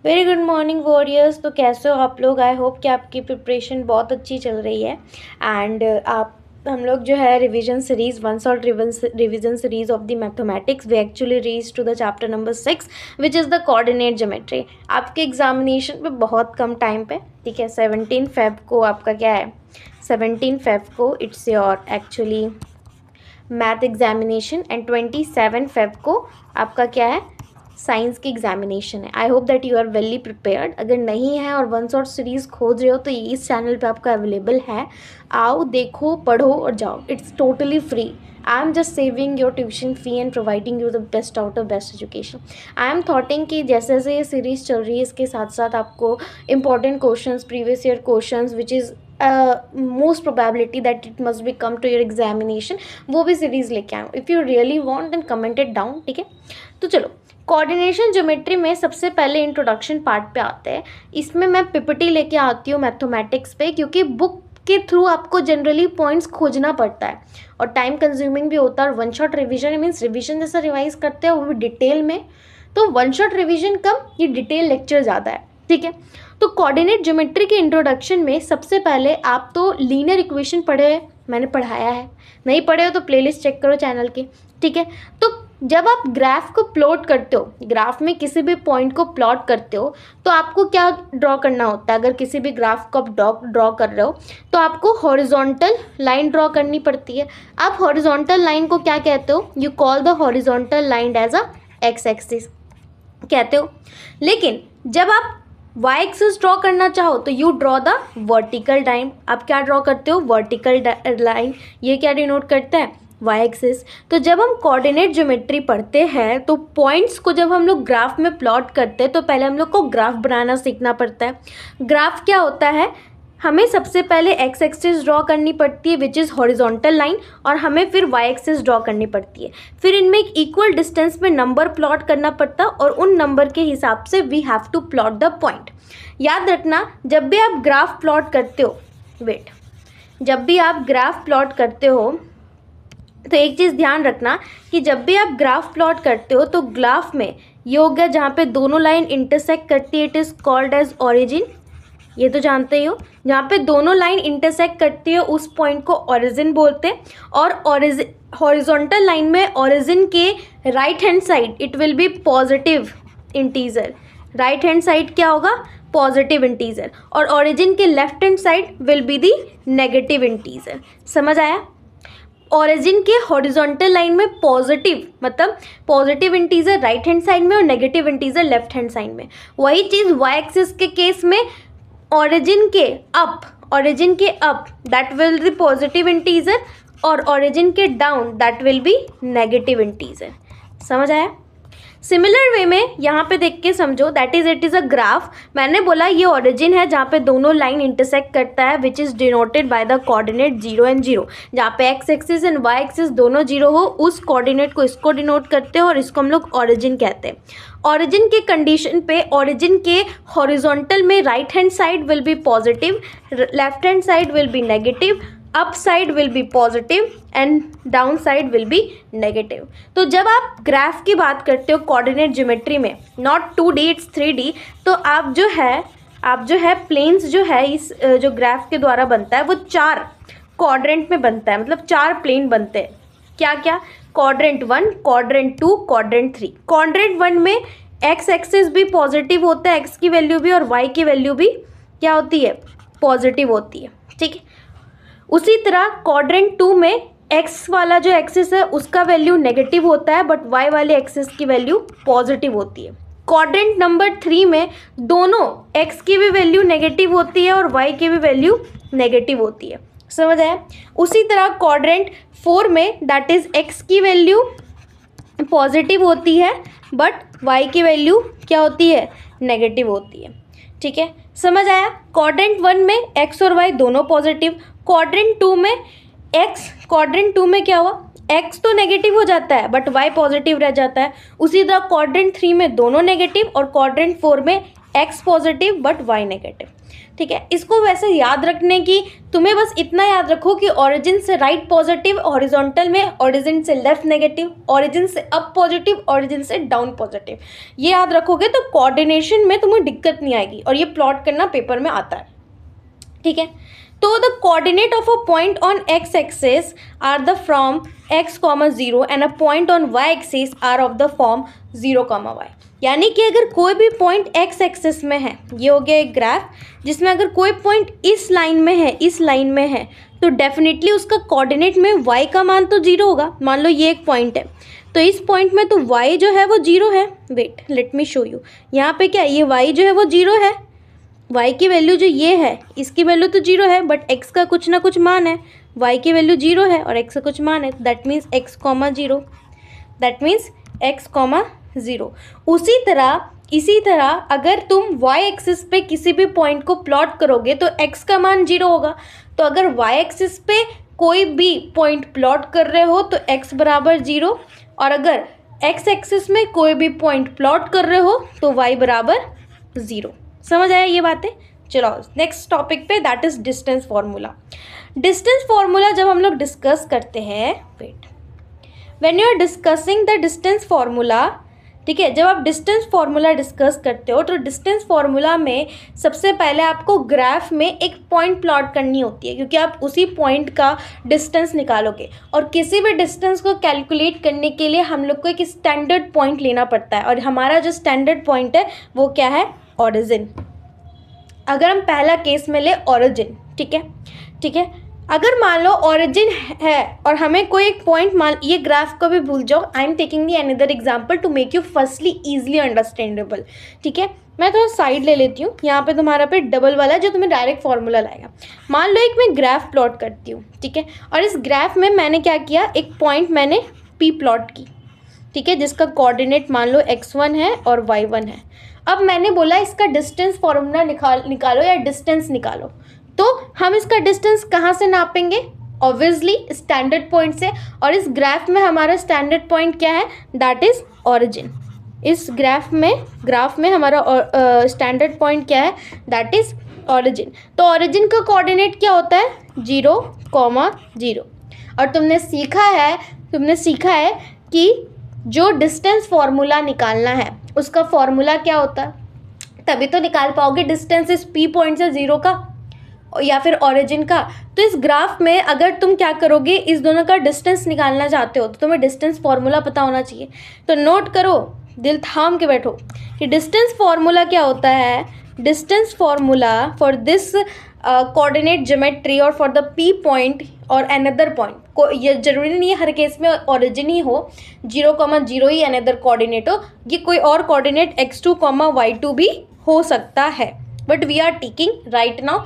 Very good morning warriors. तो कैसे हो आप लोग? आई होप कि आपकी प्रिपरेशन बहुत अच्छी चल रही है। एंड आप हम लोग जो है revision series one shot revision series of the mathematics we actually reach to the chapter number 6 which is the coordinate geometry. आपके एग्जामिनेशन पे बहुत कम टाइम पे, ठीक है, 17 फेब को आपका क्या है, 17 फेब को it's your actually math examination and 27 Feb को आपका क्या है, साइंस की एग्जामिनेशन है। I hope that you are well prepared. अगर नहीं है और वन शॉट सीरीज़ खोज रहे हो तो ये इस चैनल पे आपका अवेलेबल है। आओ, देखो, पढ़ो और जाओ। It's totally free. I am just saving your tuition fee and providing you the best out of best education. I am thoughting कि जैसे जैसे ये सीरीज़ चल रही है इसके साथ साथ आपको important question, previous year question which is most probability that it must be come to your examination, वो भी सीरीज़ लेके आऊँ। If you really want then comment it down, ठीक है। तो चलो, कोऑर्डिनेशन ज्योमेट्री में सबसे पहले इंट्रोडक्शन पार्ट पे आते हैं। इसमें मैं पीपीटी लेके आती हूँ मैथमेटिक्स पे, क्योंकि बुक के थ्रू आपको जनरली पॉइंट्स खोजना पड़ता है और टाइम कंज्यूमिंग भी होता है। और one shot revision means revision जैसा रिवाइज करते हैं वो भी डिटेल में, तो वन शॉट रिवीजन कम, ये डिटेल लेक्चर ज़्यादा है, ठीक है। तो कोऑर्डिनेट ज्योमेट्री के इंट्रोडक्शन में सबसे पहले आप तो लीनियर इक्वेशन पढ़े, मैंने पढ़ाया है, नहीं पढ़े हो तो प्लेलिस्ट चेक करो चैनल की, ठीक है। तो जब आप ग्राफ को प्लॉट करते हो, ग्राफ में किसी भी पॉइंट को प्लॉट करते हो तो आपको क्या ड्रॉ करना होता है? अगर किसी भी ग्राफ को आप ड्रॉ कर रहे हो तो आपको हॉरिजॉन्टल लाइन ड्रॉ करनी पड़ती है। आप हॉरिजॉन्टल लाइन को क्या कहते हो? You call the horizontal line as a x axis कहते हो। लेकिन जब आप y एक्सिस ड्रॉ करना चाहो तो you draw the vertical line. आप क्या ड्रॉ करते हो? Vertical line. ये क्या डिनोट करता है? y axis. तो जब हम कोऑर्डिनेट ज्योमेट्री पढ़ते हैं तो पॉइंट्स को जब हम लोग ग्राफ में प्लॉट करते हैं तो पहले हम लोग को ग्राफ बनाना सीखना पड़ता है। ग्राफ क्या होता है? हमें सबसे पहले एक्स एक्सिस ड्रॉ करनी पड़ती है विच इज़ हॉरिजॉन्टल लाइन, और हमें फिर वाई एक्सिस ड्रॉ करनी पड़ती है। फिर इनमें एक इक्वल डिस्टेंस में नंबर प्लॉट करना पड़ता है और उन नंबर के हिसाब से we have to plot the point. याद रखना, जब भी आप ग्राफ प्लॉट करते हो, जब भी आप ग्राफ प्लॉट करते हो तो एक चीज़ ध्यान रखना कि जब भी आप ग्राफ प्लॉट करते हो तो ग्राफ में ये हो गया जहाँ पे दोनों लाइन इंटरसेक्ट करती है, it is called as origin. ये तो जानते ही हो, जहाँ पे दोनों लाइन इंटरसेक्ट करती है उस पॉइंट को ओरिजिन बोलते हैं। और हॉरिजॉन्टल लाइन में ओरिजिन के right hand side it will be positive integer. Right hand side क्या होगा? Positive integer. और ओरिजिन के left hand side will be the negative integer. समझ आया? ओरिजिन के हॉरिजॉन्टल लाइन में पॉजिटिव मतलब positive integer right hand side में और negative integer left hand side में। वही चीज़ वाई एक्सिस के केस में ओरिजिन के up that will B positive integer और ओरिजिन के down that will B negative integer. समझ आया? सिमिलर वे में यहाँ पे देख के समझो, that is it is a graph. मैंने बोला ये ओरिजिन है जहाँ पे दोनों लाइन इंटरसेक्ट करता है which is denoted by the coordinate 0 and 0। जहाँ पे x axis and y axis दोनों 0 हो उस कोऑर्डिनेट को इसको डिनोट करते हैं और इसको हम लोग ओरिजिन कहते हैं। ओरिजिन के कंडीशन पे ओरिजिन के हॉरिजॉन्टल में right hand side will be positive, left hand side will be negative, up side will be positive and down side will be negative. तो जब आप ग्राफ की बात करते हो कोऑर्डिनेट ज्योमेट्री में, नॉट 2D इट्स 3D, तो आप जो है प्लेन्स जो है इस जो ग्राफ के द्वारा बनता है वो 4 क्वाड्रेंट में बनता है, मतलब 4 प्लेन बनते हैं। क्या क्या? Quadrant 1, quadrant 2, quadrant 3। क्वाड्रेंट 1 में एक्स एक्सिस भी पॉजिटिव होता है, एक्स की वैल्यू भी, और वाई की वैल्यू भी क्या होती है? पॉजिटिव होती है, ठीक है। उसी तरह क्वाड्रेंट 2 में एक्स वाला जो एक्सिस है उसका वैल्यू नेगेटिव होता है बट वाई वाले एक्सिस की वैल्यू पॉजिटिव होती है। क्वाड्रेंट नंबर 3 में दोनों एक्स की भी वैल्यू नेगेटिव होती है और वाई की भी वैल्यू नेगेटिव होती है। समझ आया? उसी तरह क्वाड्रेंट 4 में दैट इज एक्स की वैल्यू पॉजिटिव होती है बट वाई की वैल्यू क्या होती है? नेगेटिव होती है, ठीक है। समझ आया? क्वाड्रेंट 1 में एक्स और वाई दोनों पॉजिटिव, क्वाड्रेंट 2 में क्या हुआ? एक्स तो नेगेटिव हो जाता है बट वाई पॉजिटिव रह जाता है। उसी तरह क्वाड्रेंट 3 में दोनों नेगेटिव और क्वाड्रेंट 4 में x positive but why negative. ठीक है। इसको वैसे याद रखने की तुम्हें बस इतना याद रखो कि ओरिजिन से राइट पॉजिटिव, हॉरिजॉन्टल में ओरिजिन से लेफ्ट नेगेटिव, ओरिजिन से अप पॉजिटिव, ओरिजिन से डाउन पॉजिटिव, ये याद रखोगे तो कोऑर्डिनेशन में तुम्हें दिक्कत नहीं आएगी, और ये प्लॉट करना पेपर में आता है, ठीक है। तो the coordinate of a point on x axis are the from x, 0 and a point on y axis are of the form 0, y। यानी कि अगर कोई भी पॉइंट x एक्सिस में है, ये हो गया एक ग्राफ जिसमें अगर कोई पॉइंट इस लाइन में है, इस लाइन में है, तो डेफिनेटली उसका कोऑर्डिनेट में y का मान तो 0 होगा। मान लो ये एक पॉइंट है, तो इस पॉइंट में तो y जो है वो 0 है। Wait, let me show you. यहाँ पे क्या, ये y जो है वो 0 है, y की वैल्यू जो ये है इसकी वैल्यू तो 0 है, बट x का कुछ ना कुछ मान है, y की वैल्यू 0 है और x का कुछ मान है, that means x, 0, that means x, 0। इसी तरह अगर तुम y एक्सिस पे किसी भी पॉइंट को प्लॉट करोगे तो x का मान 0 होगा। तो अगर y एक्सिस पे कोई भी पॉइंट प्लॉट कर रहे हो तो x बराबर 0, और अगर x एक्सिस में कोई भी पॉइंट प्लॉट कर रहे हो तो y बराबर 0। समझ आया ये बातें? चलो नेक्स्ट टॉपिक पे, that is distance formula. Distance formula जब हम लोग डिस्कस करते हैं, wait, when you are discussing the distance formula, ठीक है, जब आप डिस्टेंस फार्मूला डिस्कस करते हो तो डिस्टेंस फार्मूला में सबसे पहले आपको ग्राफ में एक पॉइंट प्लॉट करनी होती है, क्योंकि आप उसी पॉइंट का डिस्टेंस निकालोगे, और किसी भी डिस्टेंस को कैलकुलेट करने के लिए हम लोग को एक स्टैंडर्ड पॉइंट लेना पड़ता है, और हमारा जो स्टैंडर्ड पॉइंट है वो क्या है, ओरिजिन। अगर हम पहला केस में ले ओरिजिन, ठीक है, ठीक है, अगर मान लो ओरिजिन है और हमें कोई एक पॉइंट, मान, ये ग्राफ को भी भूल जाओ, I am taking the another example to make you firstly easily understandable, ठीक है। मैं थोड़ा साइड ले लेती हूँ, यहाँ पे तुम्हारा पे डबल वाला जो तुम्हें डायरेक्ट फार्मूला लाएगा। मान लो एक मैं ग्राफ प्लॉट करती हूँ, ठीक है, और इस ग्राफ में मैंने क्या किया, एक पॉइंट मैंने P प्लॉट की, ठीक है, जिसका कोऑर्डिनेट मान लो x1 है और y1 है। अब मैंने बोला इसका डिस्टेंस फार्मूला निकालो या डिस्टेंस निकालो, तो हम इसका डिस्टेंस कहाँ से नापेंगे, ऑब्वियसली स्टैंडर्ड पॉइंट से, और इस ग्राफ में हमारा स्टैंडर्ड पॉइंट क्या है, दैट इज ओरिजिन। इस ग्राफ में हमारा स्टैंडर्ड पॉइंट क्या है, दैट इज ओरिजिन। तो ओरिजिन का कोऑर्डिनेट क्या होता है, 0, 0। और तुमने सीखा है कि जो डिस्टेंस फार्मूला निकालना है उसका फॉर्मूला क्या होता है, तभी तो निकाल पाओगे डिस्टेंस इस P पॉइंट से 0 का या फिर ओरिजिन का। तो इस ग्राफ में अगर तुम क्या करोगे, इस दोनों का डिस्टेंस निकालना चाहते हो तो तुम्हें डिस्टेंस फार्मूला पता होना चाहिए। तो नोट करो, दिल थाम के बैठो कि डिस्टेंस फार्मूला क्या होता है। Distance formula for this coordinate geometry और फॉर द P पॉइंट और अनदर पॉइंट को, ये जरूरी नहीं है हर केस में ओरिजिन ही हो, 0, 0 ही अनदर कोऑर्डिनेट हो, ये कोई और कोऑर्डिनेट x2, y2 भी हो सकता है, but we are taking right now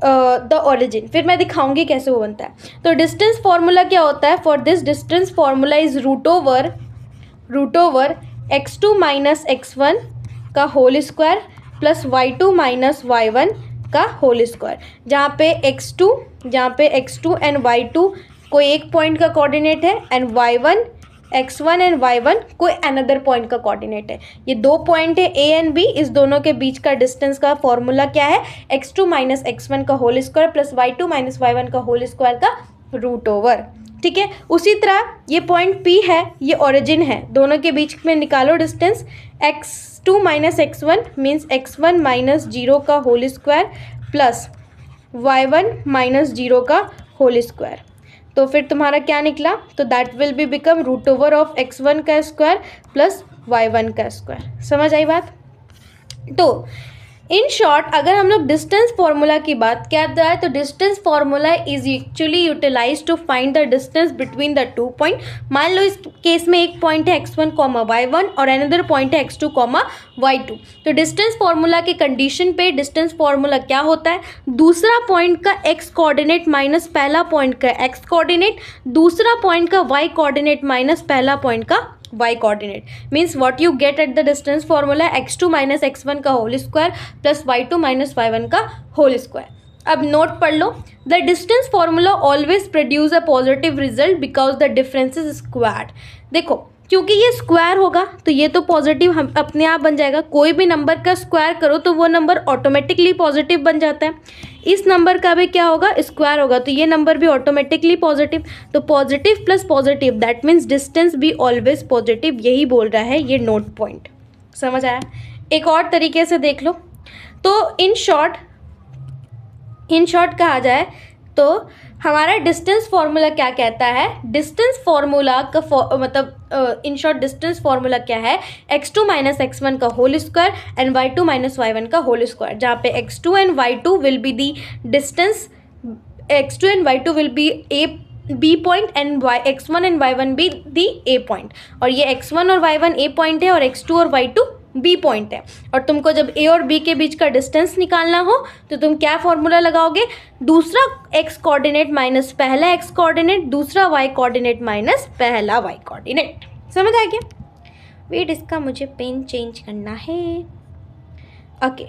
the origin. फिर मैं दिखाऊंगी कैसे वो बनता है। तो डिस्टेंस फार्मूला क्या होता है, for this distance formula is root over x2 minus x1 का whole square plus y2 minus y1 का होल स्क्वायर, जहाँ पे x2 एंड y2 कोई एक पॉइंट का कोऑर्डिनेट है, एंड x1 एंड y1 कोई अनदर पॉइंट का कोऑर्डिनेट है। ये दो पॉइंट है A एंड B, इस दोनों के बीच का डिस्टेंस का फॉर्मूला क्या है, x2 माइनस x1 का whole square plus y2 minus y1 का होल स्क्वायर का रूट ओवर, ठीक है। उसी तरह ये पॉइंट P है, ये ओरिजिन है, दोनों के बीच में निकालो distance, x2 minus x1 means x1 minus 0 का whole square plus y1 minus 0 का होल स्क्वायर। तो फिर तुम्हारा क्या निकला, तो that will be become root over of x1 का स्क्वायर प्लस y1 का स्क्वायर। समझ आई बात? तो इन शॉर्ट अगर हम लोग डिस्टेंस फार्मूला की बात करते हैं तो distance formula is actually utilise to find the distance between the 2 point. मान लो इस केस में एक पॉइंट है x1, y1 और अनदर पॉइंट है x2, y2। तो डिस्टेंस फार्मूला के कंडीशन पे डिस्टेंस फार्मूला क्या होता है, दूसरा पॉइंट का x कोऑर्डिनेट माइनस पहला पॉइंट का x कोऑर्डिनेट, दूसरा पॉइंट का y कोऑर्डिनेट माइनस पहला पॉइंट का y coordinate, means what you get at the distance formula x2 minus x1 का whole square plus y2 minus y1 का whole square. अब note पढ़ लो, the distance formula always produce a positive result because the difference is squared. देखो क्योंकि ये square होगा तो ये तो पॉजिटिव हम अपने आप बन जाएगा। कोई भी नंबर का स्क्वायर करो तो वो नंबर ऑटोमेटिकली पॉजिटिव बन जाता है। इस नंबर का भी क्या होगा, स्क्वायर होगा, तो ये नंबर भी ऑटोमेटिकली पॉजिटिव। तो positive plus positive that means distance भी ऑलवेज पॉजिटिव, यही बोल रहा है ये नोट पॉइंट। समझ आया? एक और तरीके से देख लो। तो इन शॉर्ट कहा जाए तो हमारा डिस्टेंस फार्मूला क्या कहता है, डिस्टेंस फार्मूला का मतलब इन शॉर्ट डिस्टेंस फार्मूला क्या है, x2 माइनस x1 का whole square and y2 minus y1 का होल स्क्वायर, जहाँ पे x2 and y2 will be the distance, x2 and y2 will B a b point and x1 and y1 भी दी a point, और ये x1 और y1 a point है और x2 और y2 b पॉइंट है। और तुमको जब a और b के बीच का डिस्टेंस निकालना हो तो तुम क्या फॉर्मूला लगाओगे, दूसरा x कोऑर्डिनेट माइनस पहला x कोऑर्डिनेट, दूसरा y कोऑर्डिनेट माइनस पहला y कोऑर्डिनेट। समझ आ गया? वेट, इसका मुझे पेन चेंज करना है। ओके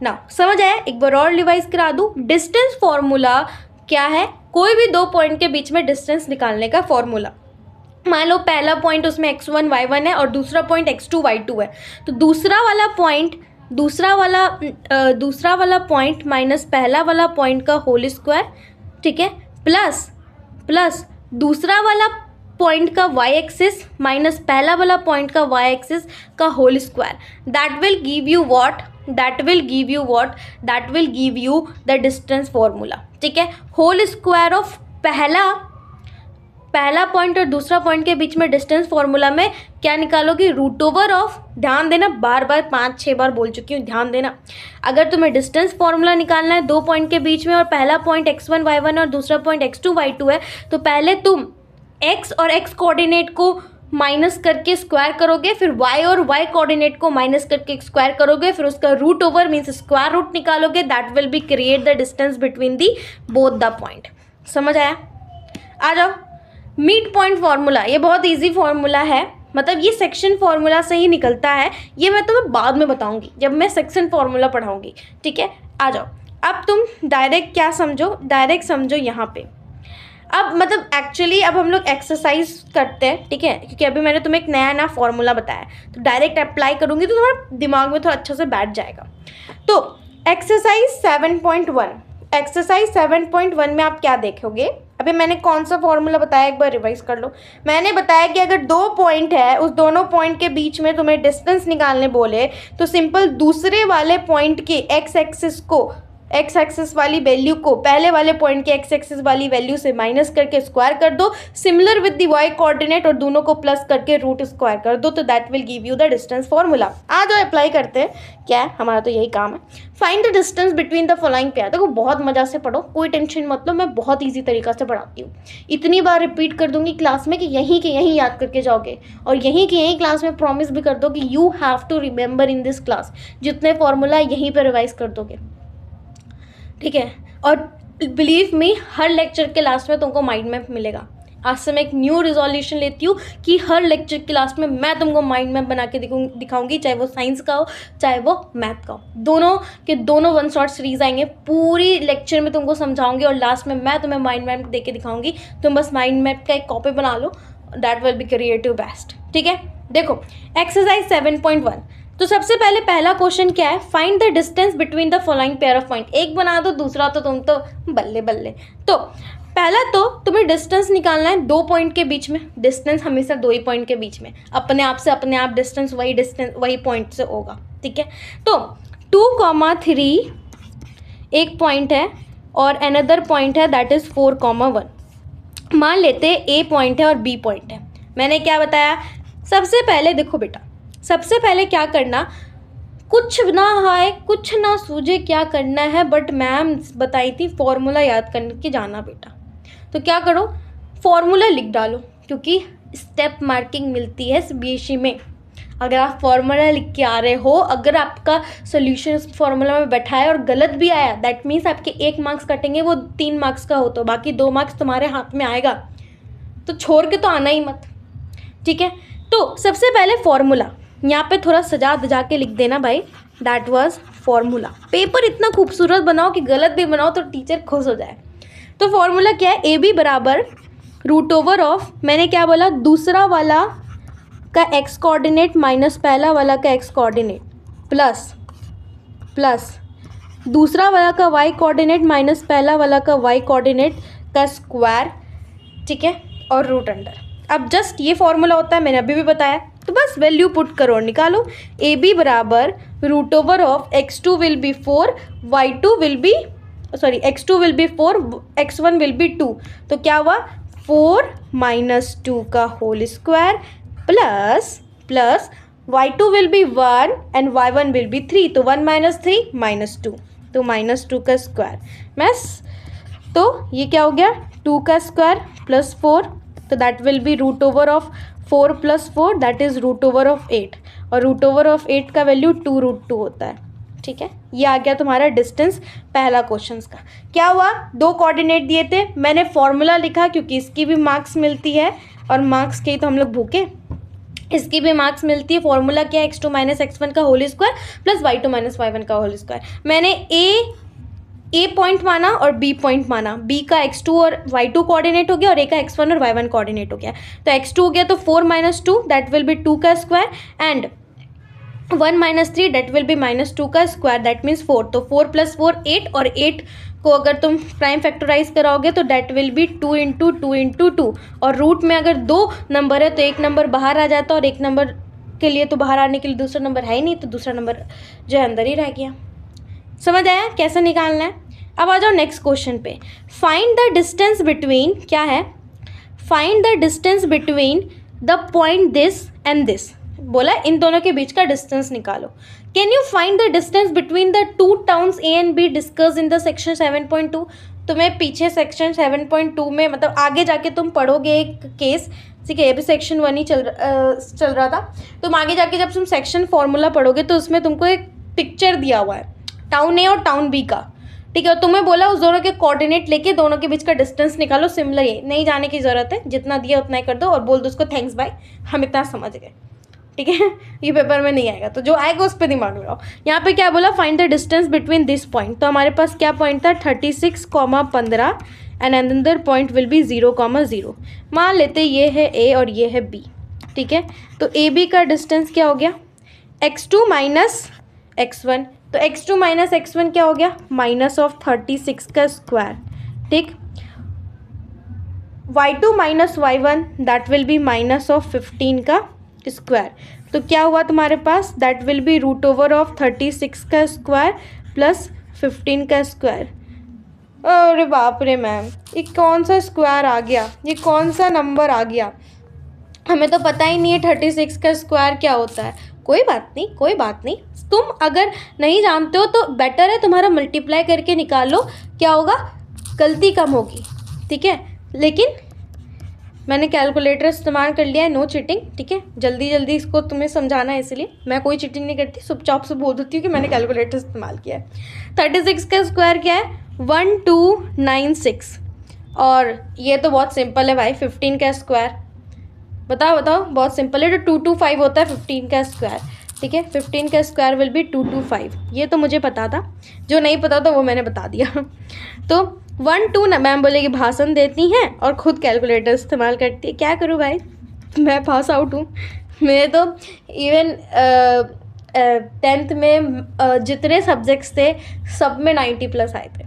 नाउ समझ आया? एक बार और रिवाइज करा दूँ। डिस्टेंस फॉर्मूला क्या है, कोई भी दो पॉइंट के बीच में डिस्टेंस निकालने का फॉर्मूला। मान लो पहला पॉइंट उसमें x1 y1 है और दूसरा पॉइंट x2 y2 है, तो दूसरा वाला पॉइंट माइनस पहला वाला पॉइंट का होल स्क्वायर, ठीक है, प्लस दूसरा वाला पॉइंट का y एक्सिस माइनस पहला वाला पॉइंट का y एक्सिस का whole square, that will give you what, that will give you the distance formula. ठीक है, होल स्क्वायर ऑफ पहला पॉइंट और दूसरा पॉइंट के बीच में डिस्टेंस फॉर्मूला में क्या निकालोगे, रूट ओवर ऑफ, ध्यान देना, बार 5-6 बार बोल चुकी हूँ, ध्यान देना। अगर तुम्हें डिस्टेंस फॉर्मूला निकालना है दो पॉइंट के बीच में और पहला पॉइंट x1 y1 और दूसरा पॉइंट x2 y2 है, तो पहले तुम x और x कोऑर्डिनेट को माइनस करके स्क्वायर करोगे, फिर y और y कोऑर्डिनेट को माइनस करके स्क्वायर करोगे, फिर उसका root over means square root निकालोगे, that will be create the distance between the both the point. समझ आया? आ जाओ, मिड पॉइंट फार्मूला, ये बहुत इजी फार्मूला है, मतलब ये सेक्शन फार्मूला से ही निकलता है, ये मैं तुम्हें बाद में बताऊंगी जब मैं सेक्शन फार्मूला पढ़ाऊंगी। ठीक है, आ जाओ, अब तुम डायरेक्ट क्या समझो, डायरेक्ट समझो यहाँ पे। अब मतलब एक्चुअली अब हम लोग एक्सरसाइज करते हैं, ठीक है, क्योंकि अभी मैंने तुम्हें एक नया फॉर्मूला बताया, तो डायरेक्ट अप्लाई करूँगी तो तुम्हारा दिमाग में थोड़ा अच्छा से बैठ जाएगा। तो एक्सरसाइज 7.1 में आप क्या देखोगे, अभी मैंने कौन सा फॉर्मूला बताया एक बार रिवाइज कर लो। मैंने बताया कि अगर दो पॉइंट है, उस दोनों पॉइंट के बीच में तुम्हें डिस्टेंस निकालने बोले तो सिंपल दूसरे वाले पॉइंट के एक्स एक्सिस वाली वैल्यू को पहले वाले पॉइंट के एक्स एक्सिस वाली वैल्यू से माइनस करके स्क्वायर कर दो, similar with the y coordinate, और दोनों को प्लस करके रूट स्क्वायर कर दो, तो that will give you the distance formula. आज अप्लाई करते हैं, क्या है हमारा तो यही काम है, find the distance between the following pair. देखो बहुत मजा से पढ़ो, कोई टेंशन मत लो, मैं बहुत ईजी तरीका से पढ़ाती हूँ, इतनी बार रिपीट कर दूंगी क्लास में कि यहीं के यहीं याद करके जाओगे, और यहीं के यहीं क्लास में प्रॉमिस भी कर दो कि you have to remember in this class, जितने फॉर्मूला यहीं पर रिवाइज कर दोगे। ठीक है, और बिलीव मी हर लेक्चर के लास्ट में तुमको माइंड मैप मिलेगा। आज से मैं एक न्यू रिजोल्यूशन लेती हूँ कि हर लेक्चर के लास्ट में मैं तुमको माइंड मैप बना के दिखाऊंगी, चाहे वो साइंस का हो चाहे वो मैथ का हो, दोनों के दोनों वन शॉट सीरीज आएंगे, पूरी लेक्चर में तुमको समझाऊंगी और लास्ट में मैं तुम्हें माइंड मैप दे के दिखाऊंगी। तुम बस माइंड मैप का एक कॉपी बना लो, that will be creative best. ठीक है, देखो एक्सरसाइज 7.1, तो सबसे पहले पहला क्वेश्चन क्या है, find the distance between the following pair of point. एक बना दो, दूसरा तो तुम तो बल्ले बल्ले। तो पहला तो तुम्हें डिस्टेंस निकालना है दो पॉइंट के बीच में, डिस्टेंस हमेशा दो ही पॉइंट के बीच में, अपने आप डिस्टेंस वही पॉइंट से होगा। ठीक है, तो 2,3 एक पॉइंट है और अनदर पॉइंट है दैट इज़ 4,1। मान लेते ए पॉइंट है और बी पॉइंट है। मैंने क्या बताया, सबसे पहले देखो बेटा, सबसे पहले क्या करना, कुछ ना आए कुछ ना सूझे क्या करना है, बट मैम बताई थी फॉर्मूला याद करके जाना बेटा। तो क्या करो, फॉर्मूला लिख डालो, क्योंकि स्टेप मार्किंग मिलती है सीबीएसई में। अगर आप फॉर्मूला लिख के आ रहे हो, अगर आपका सोल्यूशन उस फॉर्मूला में बैठा है और गलत भी आया, दैट मीन्स आपके 1 मार्क्स कटेंगे, वो 3 मार्क्स का हो, तो बाकी 2 मार्क्स तुम्हारे हाथ में आएगा, तो छोड़ के तो आना ही मत। ठीक है, तो सबसे पहले फॉर्मूला यहाँ पे थोड़ा सजा दजा के लिख देना भाई, दैट वाज फॉर्मूला। पेपर इतना खूबसूरत बनाओ कि गलत भी बनाओ तो टीचर खुश हो जाए। तो फॉर्मूला क्या है, ए बी बराबर रूट ओवर ऑफ, मैंने क्या बोला, दूसरा वाला का एक्स कोऑर्डिनेट माइनस पहला वाला का एक्स कोऑर्डिनेट प्लस दूसरा वाला का वाई कोऑर्डिनेट माइनस पहला वाला का वाई कोऑर्डिनेट का स्क्वायर, ठीक है, और रूट अंडर। अब जस्ट ये फॉर्मूला होता है, मैंने अभी भी बताया, तो बस वैल्यू पुट करो और निकालो। ए बी बराबर root over of x2 will be 4, y2 will be x2 will be 4, x1 will be 2। तो क्या हुआ, 4 माइनस 2 का whole square plus y2 will be 1 and y1 will be 3। तो 1 माइनस 3 माइनस 2, तो माइनस 2 का square mess. तो ये क्या हो गया, 2 का स्क्वायर प्लस 4, तो that will be root over of 4 plus 4 that is root over of 8, और रूट ओवर ऑफ 8 का वैल्यू 2√2 होता है, ठीक है। ये आ गया तुम्हारा डिस्टेंस पहला क्वेश्चन का। क्या हुआ, दो कोऑर्डिनेट दिए थे, मैंने फॉर्मूला लिखा क्योंकि इसकी भी मार्क्स मिलती है, और मार्क्स के ही तो हम लोग भूखे, इसकी भी मार्क्स मिलती है। फॉर्मूला क्या है, x2 माइनस x1 का whole square plus y2 minus y1 का होल स्क्वायर। मैंने ए पॉइंट माना और बी पॉइंट माना, बी का x2 और y2 कोऑर्डिनेट हो गया और ए का x1 और y1 कोऑर्डिनेट हो गया। तो x2 हो गया तो 4 माइनस 2 दैट विल बी 2 का square, and 1 minus 3 that will be minus 2 का स्क्वायर, दैट मीन्स 4। तो 4 प्लस 4 8, और 8 को अगर तुम प्राइम फैक्टराइज कराओगे तो that will be 2 into 2 into 2, और रूट में अगर दो नंबर है तो एक नंबर बाहर आ जाता है, और एक नंबर के लिए तो बाहर आने के लिए दूसरा नंबर है ही नहीं, तो दूसरा नंबर जो है अंदर ही रह गया। समझ आया कैसे निकालना है। अब आ जाओ नेक्स्ट क्वेश्चन पे। फाइंड द डिस्टेंस बिटवीन, क्या है, find the distance between the point this and this, बोला इन दोनों के बीच का डिस्टेंस निकालो। Can you find the distance between the two towns A and be discuss in the section 7.2। तुम्हें पीछे सेक्शन 7.2 में, मतलब आगे जाके तुम पढ़ोगे एक केस, ठीक है, ये भी सेक्शन 1 ही चल रहा था। तुम आगे जाके जब तुम सेक्शन फॉर्मूला पढ़ोगे तो उसमें तुमको एक पिक्चर दिया हुआ है टाउन ए और टाउन बी का, ठीक है, और तुम्हें बोला उस दोनों के कोऑर्डिनेट लेके दोनों के बीच का डिस्टेंस निकालो। सिमिलर ये नहीं जाने की ज़रूरत है, जितना दिया उतना ही कर दो और बोल दो उसको थैंक्स बाय, हम इतना समझ गए, ठीक है। ये पेपर में नहीं आएगा, तो जो आएगा उस पर दिमाग लगाओ। यहाँ पे क्या बोला, find the distance between this point. तो हमारे पास क्या पॉइंट था, 36,15 and another point will be 0,0। मान लेते ये है ए और ये है बी, ठीक है। तो ए बी का डिस्टेंस क्या हो गया, x2 माइनस x1। तो x2 माइनस x1 क्या हो गया, माइनस ऑफ 36 का स्क्वायर, ठीक। y2 minus y1 that will be minus of 15 का स्क्वायर। तो क्या हुआ तुम्हारे पास, that will be root over of 36 का स्क्वायर प्लस 15 का स्क्वायर। अरे बाप रे मैम, ये कौन सा स्क्वायर आ गया, ये कौन सा नंबर आ गया, हमें तो पता ही नहीं है 36 का स्क्वायर क्या होता है। कोई बात नहीं, कोई बात नहीं, तुम अगर नहीं जानते हो तो बेटर है तुम्हारा मल्टीप्लाई करके निकाल लो, क्या होगा, गलती कम होगी, ठीक है। लेकिन मैंने कैलकुलेटर इस्तेमाल कर लिया है, नो चीटिंग, ठीक है। जल्दी जल्दी इसको तुम्हें समझाना है, इसलिए मैं कोई चीटिंग नहीं करती, चुपचाप से बोल देती हूँ कि मैंने कैलकुलेटर इस्तेमाल किया है। 36 का स्क्वायर क्या है, 1296, और ये तो बहुत सिंपल है भाई, 15 का स्क्वायर, बताओ बताओ, बहुत सिंपल है। तो 225 होता है 15 का स्क्वायर, ठीक है। 15 का स्क्वायर विल बी 225, ये तो मुझे पता था, जो नहीं पता था वो मैंने बता दिया। तो 1 2 ना, मैम बोलेगी भाषण देती हैं और खुद कैलकुलेटर इस्तेमाल करती है, क्या करूँ भाई, मैं पास आउट हूँ। मेरे तो इवन 10th में जितने सब्जेक्ट्स थे सब में 90 प्लस आए थे,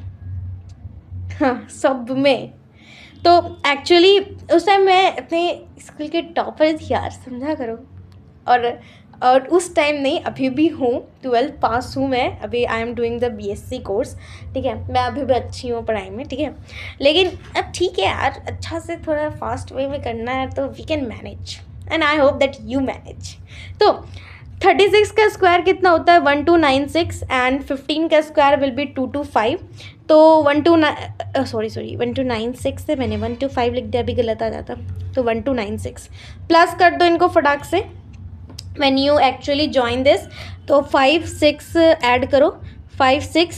हाँ सब में। तो एक्चुअली उस टाइम मैं अपने स्कूल के टॉपर थी यार, समझा करो। और उस टाइम नहीं, अभी भी हूँ, 12th पास हूँ मैं, अभी I am doing the BSc course, ठीक है। मैं अभी भी अच्छी हूँ पढ़ाई में, ठीक है। लेकिन अब ठीक है यार, अच्छा से थोड़ा फास्ट वे में करना है तो we can manage, and I hope that you manage. तो 36 का स्क्वायर कितना होता है, 1296, एंड 15 का स्क्वायर विल बी 225। तो 1296 से मैंने 125 लिख दिया, अभी गलत आ जाता, तो 1296 प्लस कर दो इनको फटाक से when you actually join this. तो 5 6 ऐड करो, 5 6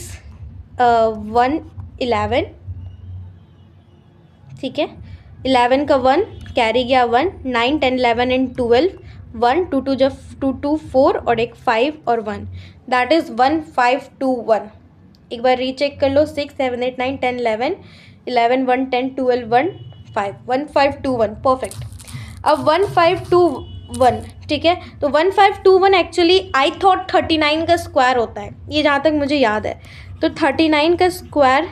1 11, ठीक है। 11 का 1 कैरी गया 1, 9 10 11 एंड 12, 1 2 2 जब 2 2 4 और एक 5 और 1, दैट इज़ 1521। एक बार रीचेक कर लो, 6 7 8 9 10 11 1 10 12 1 5 1521, परफेक्ट। अब 1521 1, ठीक है। तो 1521 एक्चुअली आई थॉट 39 का स्क्वायर होता है, ये जहाँ तक मुझे याद है। तो 39 का स्क्वायर,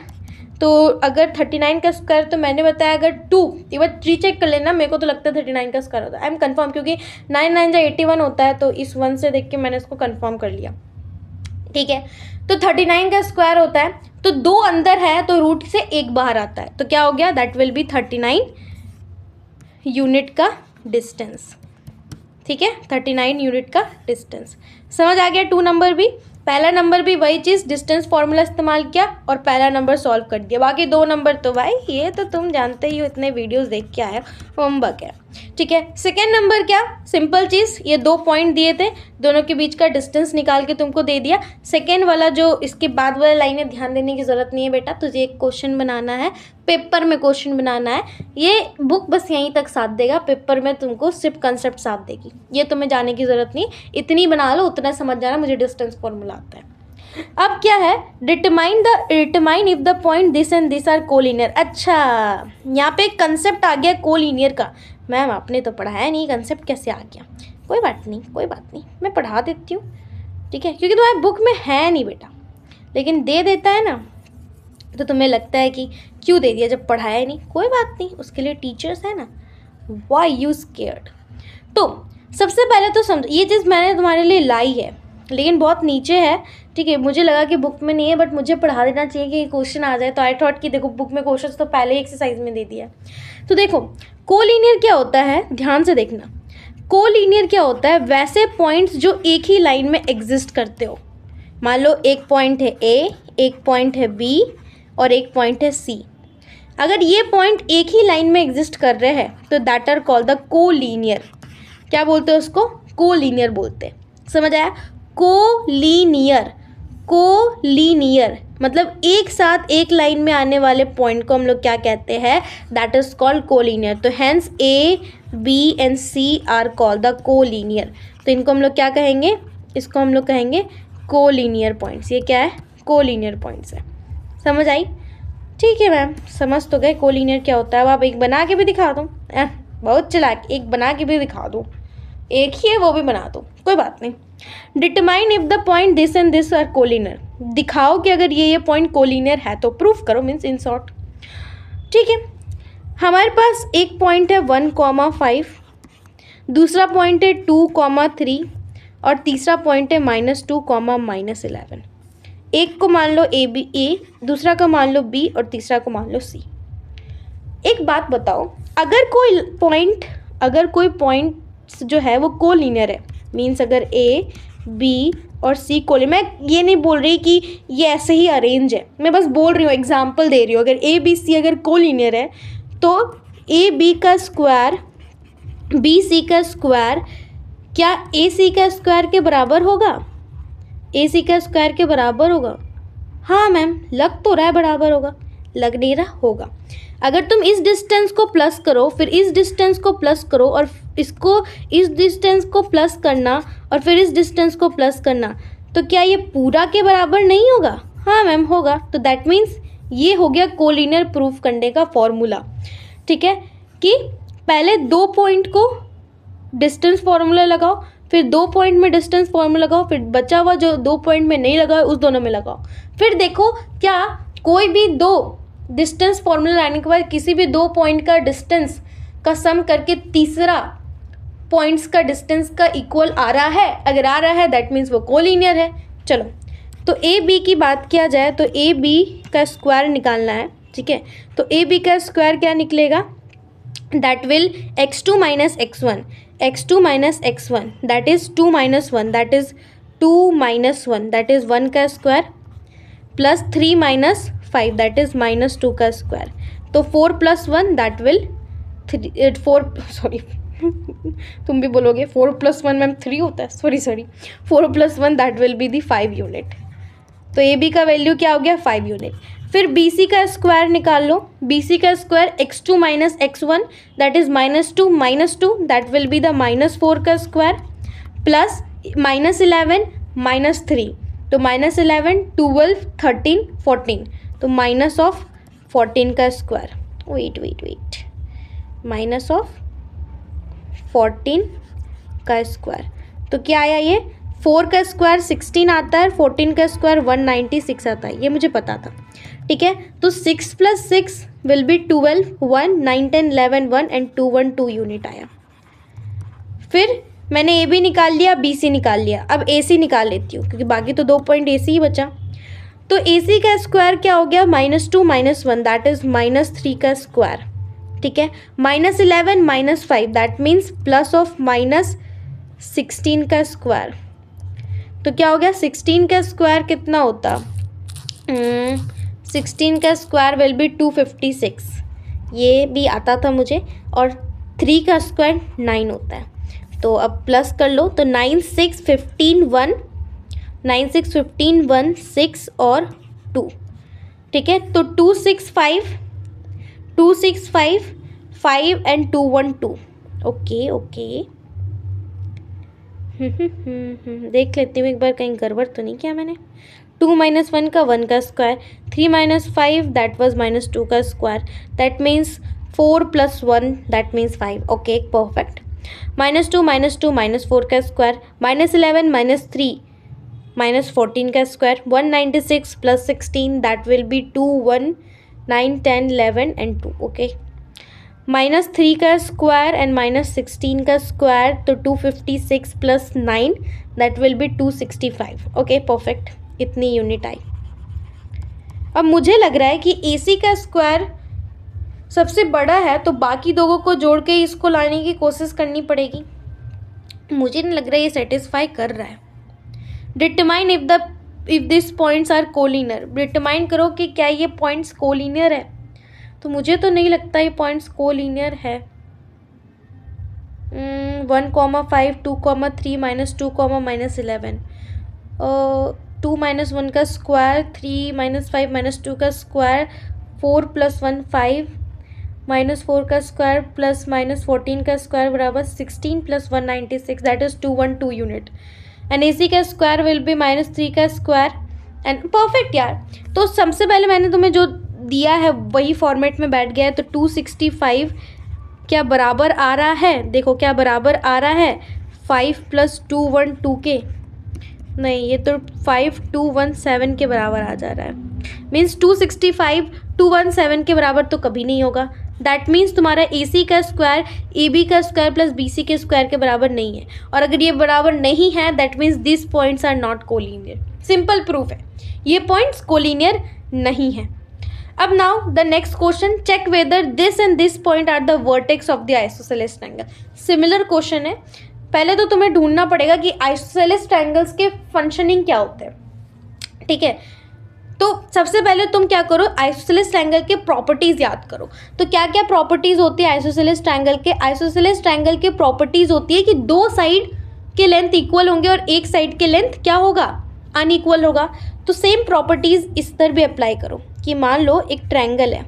तो अगर 39 का स्क्वायर, तो मैंने बताया अगर 2, एक बार रीचेक कर लेना, मेरे को तो लगता है 39 का स्क्वायर होता है। आई एम कन्फर्म, क्योंकि 9 9 81 होता है, तो इस 1 से देख के मैंने इसको कन्फर्म कर लिया, ठीक है। तो 39 का स्क्वायर होता है, तो 2 अंदर है तो रूट से 1 बाहर आता है, तो क्या हो गया, दैट विल बी 39 यूनिट का डिस्टेंस, ठीक है। 39 यूनिट का डिस्टेंस समझ आ गया। 2 नंबर भी, पहला नंबर भी वही चीज़, डिस्टेंस फॉर्मूला इस्तेमाल किया और पहला नंबर सॉल्व कर दिया। बाकी 2 नंबर तो भाई ये तो तुम जानते ही हो, इतने वीडियोस देख के आए, होमवर्क है, ठीक है। सेकेंड नंबर क्या, सिंपल चीज़, ये 2 पॉइंट दिए थे, दोनों के बीच का डिस्टेंस निकाल के तुमको दे दिया। सेकेंड वाला जो इसके बाद वाला लाइनें ध्यान देने की ज़रूरत नहीं है बेटा, तुझे एक क्वेश्चन बनाना है, पेपर में क्वेश्चन बनाना है। ये बुक बस यहीं तक साथ देगा, पेपर में तुमको सिर्फ कंसेप्ट साथ देगी, ये तुम्हें जाने की ज़रूरत नहीं, इतनी बना लो, उतना समझ जाना, मुझे डिस्टेंस फॉर्मूला आता है। अब क्या है, determine if the point this and this are collinear. अच्छा, यहाँ पे एक कंसेप्ट आ गया कोलिनियर का। मैम आपने तो पढ़ाया नहीं, कंसेप्ट कैसे आ गया? कोई बात नहीं, कोई बात नहीं, मैं पढ़ा देती हूँ, ठीक है, क्योंकि तुम्हारे बुक में है नहीं बेटा, लेकिन दे देता है ना, तो तुम्हें लगता है कि क्यों दे दिया जब पढ़ाया नहीं। कोई बात नहीं, उसके लिए टीचर्स है ना, वाई यू स्केयर्ड। तो सबसे पहले तो समझो, ये चीज़ मैंने तुम्हारे लिए लाई है, लेकिन बहुत नीचे है, ठीक है। मुझे लगा कि बुक में नहीं है, बट मुझे पढ़ा देना चाहिए कि क्वेश्चन आ जाए, तो आई थॉट कि देखो बुक में क्वेश्चन तो पहले ही एक्सरसाइज में दे दिया। तो देखो कोलिनियर क्या होता है, ध्यान से देखना। कोलिनियर क्या होता है, वैसे पॉइंट्स जो एक ही लाइन में एग्जिस्ट करते हो। मान लो एक पॉइंट है ए, एक पॉइंट है बी और एक पॉइंट है सी। अगर ये पॉइंट एक ही लाइन में एग्जिस्ट कर रहे हैं तो that are called the collinear. क्या बोलते हैं उसको? कोलिनियर बोलते हैं। समझ आया? कोलिनियर, कोलिनियर मतलब एक साथ एक लाइन में आने वाले पॉइंट को हम लोग क्या कहते हैं? That is called collinear. तो hence A B and C are called the collinear. तो इनको हम लोग क्या कहेंगे? इसको हम लोग कहेंगे कोलिनियर पॉइंट्स। ये क्या है? कोलिनियर पॉइंट्स है। समझ आई? ठीक है मैम, समझ तो गए कोलिनियर क्या होता है। अब आप एक बना के भी दिखा दो, बहुत चालाक, एक बना के भी दिखा दो, एक ही है वो भी बना दो, कोई बात नहीं। Determine if the point this and this are collinear. दिखाओ कि अगर ये पॉइंट कोलिनियर है तो प्रूफ करो, मीन्स इन शॉर्ट। ठीक है, हमारे पास एक पॉइंट है 1,5, दूसरा पॉइंट है 2,3 और तीसरा पॉइंट है -2, -11। एक को मान लो ए बी ए, दूसरा को मान लो बी और तीसरा को मान लो सी। एक बात बताओ, अगर कोई पॉइंट जो है वो कोलिनियर है, मीन्स अगर ए बी और सी कोलिनियर, मैं ये नहीं बोल रही कि ये ऐसे ही अरेंज है, मैं बस बोल रही हूँ, एग्जांपल दे रही हूँ। अगर ए बी सी अगर कोलिनियर है तो ए बी का स्क्वायर बी सी का स्क्वायर क्या ए सी का स्क्वायर के बराबर होगा? ए सी का स्क्वायर के बराबर होगा? हाँ मैम, लग तो रहा है बराबर होगा, लग नहीं रहा, होगा। अगर तुम इस डिस्टेंस को प्लस करो, फिर इस डिस्टेंस को प्लस करो और इसको इस डिस्टेंस को प्लस करना और फिर इस डिस्टेंस को प्लस करना, तो क्या ये पूरा के बराबर नहीं होगा? हाँ मैम, होगा। तो दैट मीन्स ये हो गया कोलिनियर प्रूफ करने का फॉर्मूला। ठीक है, कि पहले 2 पॉइंट को डिस्टेंस फॉर्मूला लगाओ, फिर 2 पॉइंट में डिस्टेंस फॉर्मूला लगाओ, फिर बचा हुआ जो 2 पॉइंट में नहीं लगाओ उस दोनों में लगाओ। फिर देखो क्या कोई भी 2 डिस्टेंस फॉर्मूला लाने के बाद किसी भी 2 पॉइंट का डिस्टेंस का सम करके तीसरा पॉइंट्स का डिस्टेंस का इक्वल आ रहा है। अगर आ रहा है दैट मीन्स वो कोलिनियर है। चलो, तो ए बी की बात किया जाए तो ए बी का स्क्वायर निकालना है। ठीक है, तो ए बी का स्क्वायर क्या निकलेगा? That will x2 minus x1, x2 minus x1 that is 2 minus 1, that is 2 minus 1, that is 1 का square plus 3 minus 5 that is -2 का स्क्वायर। तो 4 plus 1 that will 4 सॉरी तुम भी बोलोगे 4 plus 1 मैम 3 होता है, sorry 4 plus 1 that will be the 5 unit. तो A B का वैल्यू क्या हो गया? 5 यूनिट। फिर बी सी का स्क्वायर निकाल लो। बी सी का square x2 minus x1 that is -2 -2 that will be the -4 का स्क्वायर प्लस -11 -3, तो -11 12 13 14, तो माइनस ऑफ 14 का स्क्वायर। वेट माइनस ऑफ 14 का स्क्वायर। तो क्या आया ये, 4 का स्क्वायर 16 आता है, 14 का स्क्वायर 196 आता है, ये मुझे पता था। ठीक है, तो 6 + 6 विल बी 12, 1, 9, 10, 11, 1 एंड 2, 1, 2 यूनिट आया। फिर मैंने ए बी निकाल लिया, बी सी निकाल लिया, अब ए सी निकाल लेती हूँ क्योंकि बाकी तो 2 पॉइंट ए सी ही बचा। तो ए सी का स्क्वायर क्या हो गया, -2 - 1 दैट इज -3 का स्क्वायर। ठीक है, -11 - 5 दैट मीन्स प्लस ऑफ -16 का स्क्वायर। तो क्या हो गया, 16 का स्क्वायर कितना होता, 16 का स्क्वायर विल बी 256, ये भी आता था मुझे। और 3 का स्क्वायर 9 होता है, तो अब प्लस कर लो। तो 9, 6, 15, 1, 9, 6, 15, 1, 6 और 2। ठीक है, तो 265, 5 एंड 2, 1, 2। ओके ओके, देख लेती हूँ एक बार कहीं गड़बड़ तो नहीं किया मैंने। 2 - 1 का 1 का स्क्वायर, 3 - 5 दैट वाज -2 का square, that means 4 + 1 that means 5। Okay, perfect. -2 - 2 - 4 का स्क्वायर, -11 - 3 -14 का square, 196 + 16 that will be 2, 1, 9, 10, 11 and 2। Okay, -3 का स्क्वायर एंड -16 का स्क्वायर, तो 256 + 9 that will B 265। Okay, perfect, इतनी यूनिट आई। अब मुझे लग रहा है कि ए सी का स्क्वायर सबसे बड़ा है, तो बाकी दोनों को जोड़ के इसको लाने की कोशिश करनी पड़ेगी। मुझे नहीं लग रहा है ये सेटिस्फाई कर रहा है। Determine if this points are collinear, determine करो कि क्या ये पॉइंट्स कोलिनियर है। तो मुझे तो नहीं लगता ये पॉइंट्स कोलिनियर है। 1, 5, 2, 3 - 2, -11, 2 - 1 का स्क्वायर, 3 - 5 - 2 का स्क्वायर, 4 + 1 5 -4 का स्क्वायर प्लस -14 का स्क्वायर बराबर 16 + 196 that is 212 unit. And AC का स्क्वायर विल बी -3 का स्क्वायर एंड परफेक्ट यार। तो सबसे पहले मैंने तुम्हें जो दिया है वही फॉर्मेट में बैठ गया है। तो 265 क्या बराबर आ रहा है, देखो क्या बराबर आ रहा है, 5 + 212 के, नहीं ये तो 5217 के बराबर आ जा रहा है। मीन्स 265 217 के बराबर तो कभी नहीं होगा। दैट मीन्स तुम्हारा AC का स्क्वायर AB का स्क्वायर प्लस BC के स्क्वायर के बराबर नहीं है। और अगर ये बराबर नहीं है that means this points are not collinear. Simple proof है, ये पॉइंट्स कोलिनियर नहीं है। अब now the next question, check whether this and this point are the vertex of the isosceles triangle. Similar question है। पहले तो तुम्हें ढूंढना पड़ेगा कि आइसोसेलेस ट्रायंगल्स के फंक्शनिंग क्या होते हैं। ठीक है, तो सबसे पहले तुम क्या करो, आइसोसेलेस ट्रायंगल के प्रॉपर्टीज याद करो। तो क्या क्या प्रॉपर्टीज होती है आइसोसेलेस ट्रायंगल के। आइसोसेलेस ट्रायंगल के प्रॉपर्टीज होती है कि दो साइड के लेंथ इक्वल होंगे और एक साइड के लेंथ क्या होगा, अनइक्वल होगा। तो सेम प्रॉपर्टीज इस तरह भी अप्लाई करो कि मान लो एक ट्रायंगल है,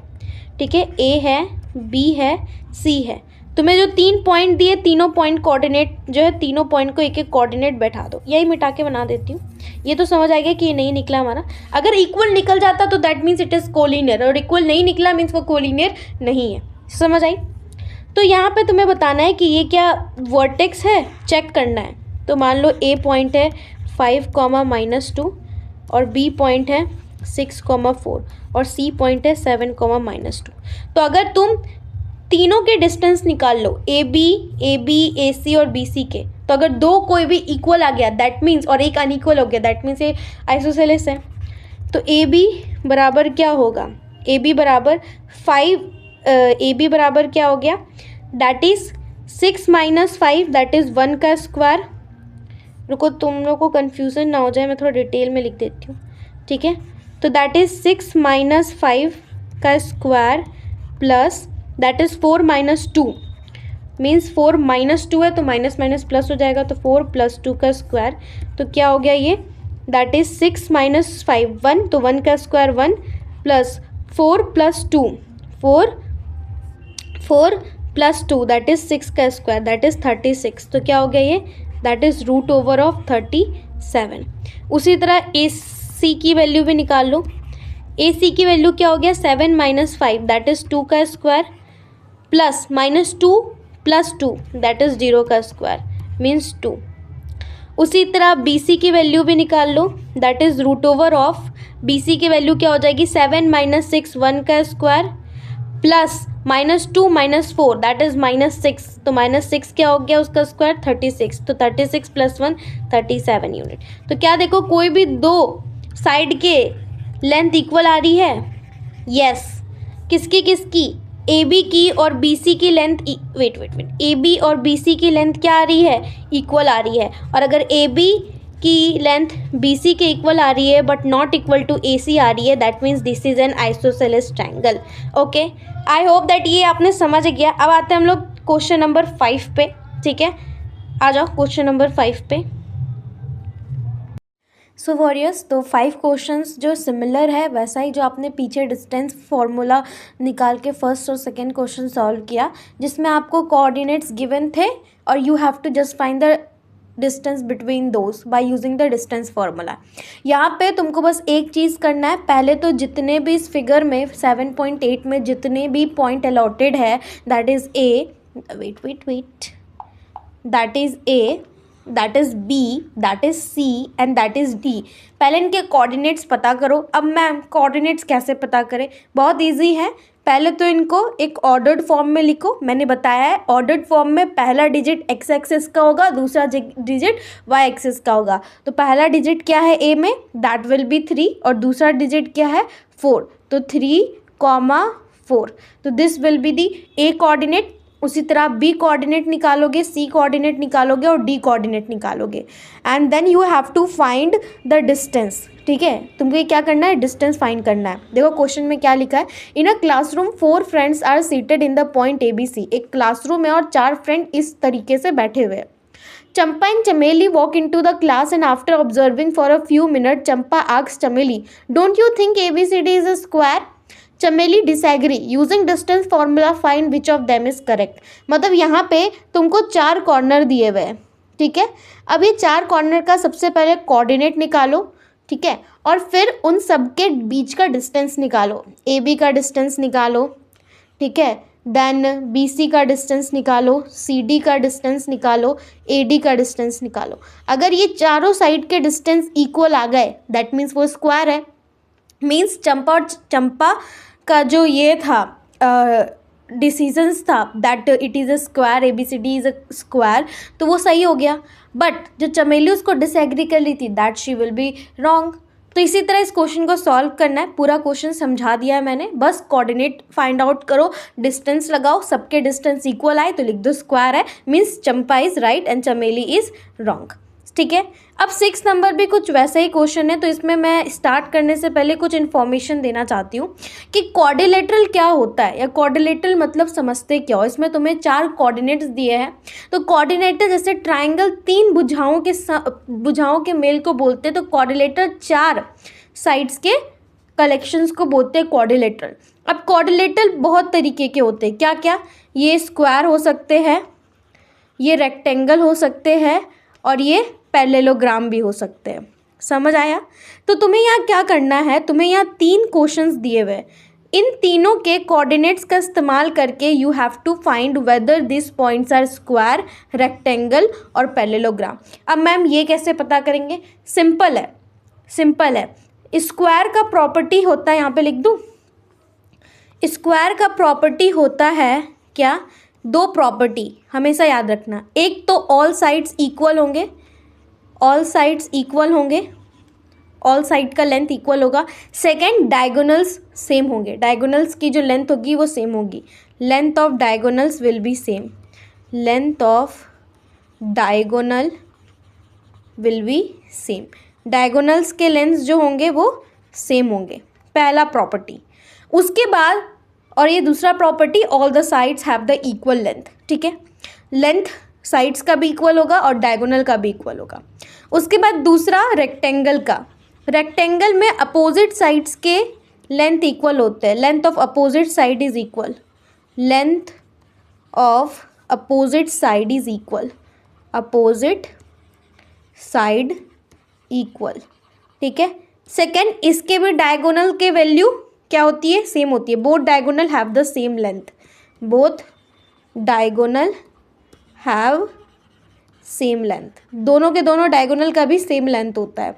ठीक है, A है, B है, C है। तुम्हें जो 3 पॉइंट दिए, तीनों पॉइंट कोऑर्डिनेट जो है, तीनों पॉइंट को एक एक कोऑर्डिनेट बैठा दो। यही मिटा के बना देती हूँ, ये तो समझ आएगा कि ये नहीं निकला हमारा। अगर इक्वल निकल जाता तो that means it is collinear, और इक्वल नहीं निकला मीन्स वो कोलिनियर नहीं है। समझ आई। तो यहाँ पे तुम्हें बताना है कि ये क्या वर्टेक्स है, चेक करना है। तो मान लो A पॉइंट है 5, -2 और B पॉइंट है 6, 4 और C पॉइंट है 7, -2। तो अगर तुम तीनों के डिस्टेंस निकाल लो, AB, AC और BC के, तो अगर दो कोई भी इक्वल आ गया दैट मीन्स, और एक अनइक्वल हो गया दैट मीन्स ये आइसोसेलेस है। तो AB बराबर क्या होगा, AB बराबर 5, AB बराबर क्या हो गया, दैट इज 6 - 5 दैट इज़ 1 का स्क्वायर। रुको, तुम लोग को कन्फ्यूज़न ना हो जाए, मैं थोड़ा डिटेल में लिख देती हूँ। ठीक है, तो दैट इज़ 6 - 5 का square plus that is 4 - 2 means 4 - 2 है तो माइनस माइनस प्लस हो जाएगा, तो 4 + 2 का स्क्वायर। तो क्या हो गया ये, दैट इज़ 6 - 5 1, तो 1 का स्क्वायर 1 प्लस 4 + 2 4 + 2 दैट इज़ 6 का स्क्वायर दैट इज़ 36। तो क्या हो गया ये, दैट इज़ √37। उसी तरह AC की वैल्यू भी निकाल लो। AC की वैल्यू क्या हो गया, 7 - 5 दैट इज़ 2 का स्क्वायर प्लस -2 + 2 दैट इज़ 0 का स्क्वायर मीन्स 2। उसी तरह बी सी की वैल्यू भी निकाल लो, that is root over of B C की वैल्यू क्या हो जाएगी 7 माइनस 6 1 का स्क्वायर प्लस -2 -4 दैट इज -6, तो -6 क्या हो गया उसका स्क्वायर 36, तो 36 + 1 37 यूनिट। तो क्या देखो कोई भी दो साइड के लेंथ इक्वल आ रही है, यस किसकी किसकी, ए बी की और बी सी की लेंथ वेट ए बी और बी सी की लेंथ क्या आ रही है, इक्वल आ रही है। और अगर ए बी की लेंथ बी सी के इक्वल आ रही है बट नॉट इक्वल टू ए सी आ रही है, that means this is an isosceles triangle. Okay, I hope that ये आपने समझ गया। अब आते हैं हम लोग क्वेश्चन नंबर 5 पे, ठीक है, आ जाओ क्वेश्चन नंबर 5 पे। सो वॉरियर्स, तो 5 क्वेश्चंस जो सिमिलर है वैसा ही जो आपने पीछे डिस्टेंस फार्मूला निकाल के फर्स्ट और सेकंड क्वेश्चन सॉल्व किया, जिसमें आपको कोऑर्डिनेट्स गिवन थे और you have to just find the distance between those by using the distance formula. यहाँ पे तुमको बस एक चीज़ करना है, पहले तो जितने भी इस फिगर में 7.8 में जितने भी पॉइंट अलॉटेड है, that is A, wait that is A, that is B, that is C and that is D. पहले इनके कोऑर्डिनेट्स पता करो। अब मैम कोऑर्डिनेट्स कैसे पता करें, बहुत इजी है। पहले तो इनको एक ऑर्डर्ड फॉर्म में लिखो, मैंने बताया है ऑर्डर्ड फॉर्म में पहला डिजिट एक्स एक्सिस का होगा, दूसरा डिजिट वाई एक्सिस का होगा। तो पहला डिजिट क्या है ए में, दैट विल बी 3 और दूसरा डिजिट क्या है 4, तो 3, 4, तो this will be the A coordinate. उसी तरह बी कोऑर्डिनेट निकालोगे, सी कोऑर्डिनेट निकालोगे और डी कोऑर्डिनेट निकालोगे and then you have to find the distance. ठीक है, तुमको ये क्या करना है, डिस्टेंस फाइंड करना है। देखो क्वेश्चन में क्या लिखा है, in a classroom 4 friends are seated in the point A B C. एक क्लासरूम है और 4 फ्रेंड इस तरीके से बैठे हुए हैं। Champa and Chameli walk into the class and after observing for a few minute Champa asks Chameli, don't you think ABCD is a square? Chameli disagree, using distance formula find which of them is correct. मतलब यहाँ पे तुमको 4 corner दिए हुए हैं, ठीक है। अब ये 4 कॉर्नर का सबसे पहले कोऑर्डिनेट निकालो, ठीक है, और फिर उन सब के बीच का डिस्टेंस निकालो। ए बी का डिस्टेंस निकालो, ठीक है, देन बी सी का डिस्टेंस निकालो, सी डी का डिस्टेंस निकालो, ए डी का डिस्टेंस निकालो। अगर ये चारों साइड के डिस्टेंस इक्वल आ गए, दैट मीन्स वो स्क्वायर है। मीन्स चंपा का जो ये था डिसीजंस था that it is a square, ABCD is a square, तो वो सही हो गया। बट जो चमेली उसको डिसएग्री कर ली थी, that she will be wrong. तो इसी तरह इस क्वेश्चन को सॉल्व करना है। पूरा क्वेश्चन समझा दिया है मैंने, बस कोऑर्डिनेट फाइंड आउट करो, डिस्टेंस लगाओ, सबके डिस्टेंस इक्वल आए तो लिख दो स्क्वायर है, means Champa is right and चमेली इज़ रॉन्ग। ठीक है, अब 6 नंबर भी कुछ वैसा ही क्वेश्चन है। तो इसमें मैं स्टार्ट करने से पहले कुछ इन्फॉर्मेशन देना चाहती हूँ कि क्वाड्रिलेटरल क्या होता है या क्वाड्रिलेटरल मतलब समझते क्या हो। इसमें तुम्हें 4 कोऑर्डिनेट्स दिए हैं। तो कोऑर्डिनेटर जैसे ट्राइंगल 3 भुजाओं के मेल को बोलते हैं, तो क्वाड्रिलेटर 4 साइड्स के कलेक्शंस को बोलते हैं क्वाड्रिलेटरल। अब क्वाड्रिलेटरल बहुत तरीके के होते हैं, क्या क्या, ये स्क्वायर हो सकते हैं, ये रेक्टेंगल हो सकते हैं और ये पैरेललोग्राम भी हो सकते हैं। समझ आया? तो तुम्हें यहाँ क्या करना है, तुम्हें यहाँ 3 क्वेश्चंस दिए हुए, इन तीनों के कोऑर्डिनेट्स का इस्तेमाल करके you have to find whether this points are square, rectangle और पैरेललोग्राम। अब मैम ये कैसे पता करेंगे? सिंपल है, सिंपल है। स्क्वायर का प्रॉपर्टी होता है, यहाँ पे लिख दूँ, स्क्वायर का प्रॉपर्टी होता है क्या, 2 प्रॉपर्टी हमेशा याद रखना। एक तो ऑल साइड्स इक्वल होंगे, ऑल साइड्स इक्वल होंगे, ऑल साइड का लेंथ इक्वल होगा। सेकेंड, डायगोनल्स सेम होंगे, डायगोनल्स की जो लेंथ होगी वो सेम होगी। Length of diagonals will be same, length of diagonal will be same, diagonals के लेंथ्स जो होंगे वो सेम होंगे, पहला प्रॉपर्टी। उसके बाद, और ये दूसरा property, all the sides have the equal length. ठीक है, लेंथ साइड्स का भी इक्वल होगा और डायगोनल का भी इक्वल होगा। उसके बाद दूसरा रेक्टेंगल का, रेक्टेंगल में अपोजिट साइड्स के लेंथ इक्वल होते हैं, length of opposite side is equal, length of opposite side is equal, opposite side equal. ठीक है, सेकेंड, इसके भी डायगोनल के वैल्यू क्या होती है, सेम होती है। Both diagonal have the same length, both diagonal have same length, दोनों के दोनों डायगोनल का भी सेम लेंथ होता है,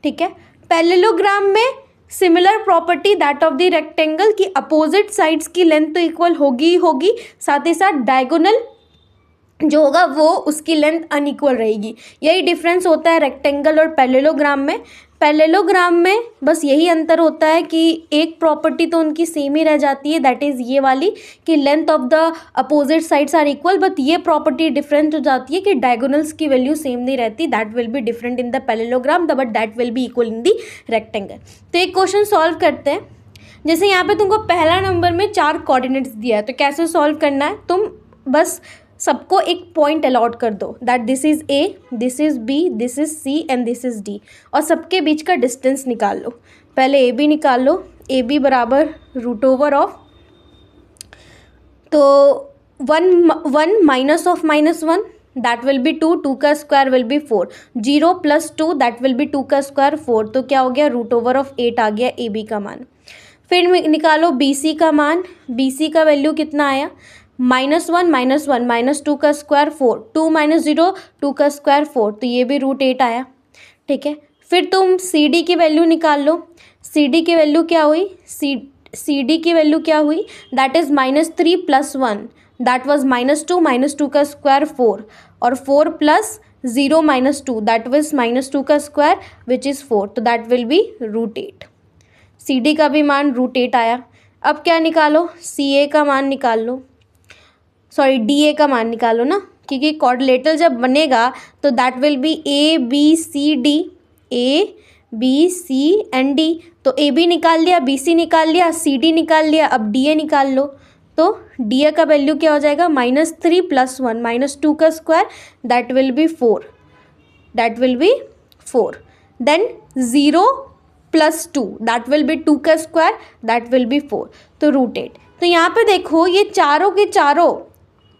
ठीक है। पैरेललोग्राम में similar property that of the rectangle की अपोजिट साइड्स की लेंथ तो इक्वल होगी ही होगी, साथ ही साथ डायगोनल जो होगा वो उसकी लेंथ अनइक्वल रहेगी। यही डिफरेंस होता है रेक्टेंगल और पैरेललोग्राम में। पैरेललोग्राम में बस यही अंतर होता है कि एक प्रॉपर्टी तो उनकी सेम ही रह जाती है, दैट इज़ ये वाली कि length of the opposite sides are equal, but ये प्रॉपर्टी डिफरेंट हो जाती है कि डायगोनल्स की वैल्यू सेम नहीं रहती, that will be different in the parallelogram but that will B equal in the rectangle. तो एक क्वेश्चन सॉल्व करते हैं। जैसे यहाँ पे तुमको पहला नंबर में 4 कोऑर्डिनेट्स दिया है, तो कैसे सॉल्व करना है, तुम बस सबको एक पॉइंट अलॉट कर दो, that this is A, this is B, this is C and this is D, और सबके बीच का डिस्टेंस निकाल लो। पहले ए बी निकाल लो, ए बी बराबर रूट ओवर ऑफ, तो 1 minus of -1 that will be 2, 2 का square will be 4, 0 + 2 that will be 2 का स्क्वायर 4, तो क्या हो गया रूट ओवर ऑफ 8 आ गया ए बी का मान। फिर निकालो बी सी का मान, बी सी का वैल्यू कितना आया, -1 -2 का स्क्वायर 4, 2 - 0 2 का स्क्वायर 4, तो ये भी √8 आया, ठीक है। फिर तुम सी डी की वैल्यू निकाल लो, सी डी की वैल्यू क्या हुई, सी डी की वैल्यू क्या हुई, दैट इज़ -3 + 1 दैट वाज -2 -2 का स्क्वायर 4, और 4 + 0 - 2 दैट वाज -2 का स्क्वायर विच इज़ 4, तो that will be √8। C D का भी मान √8 आया। अब क्या निकालो, सी ए का मान निकाल लो, सॉरी डी ए का मान निकालो ना, क्योंकि क्वाड्रिलेटरल जब बनेगा तो that will be A B C D, A B C and D, तो ए बी निकाल लिया, बी सी निकाल लिया, सी डी निकाल लिया, अब डी ए निकाल लो, तो डी ए का वैल्यू क्या हो जाएगा, -3 + 1 -2 का square that will be 4, that will be 4, then 0 + 2 that will be 2 का स्क्वायर दैट विल बी 4, तो √8। तो यहाँ पे देखो ये चारों के चारों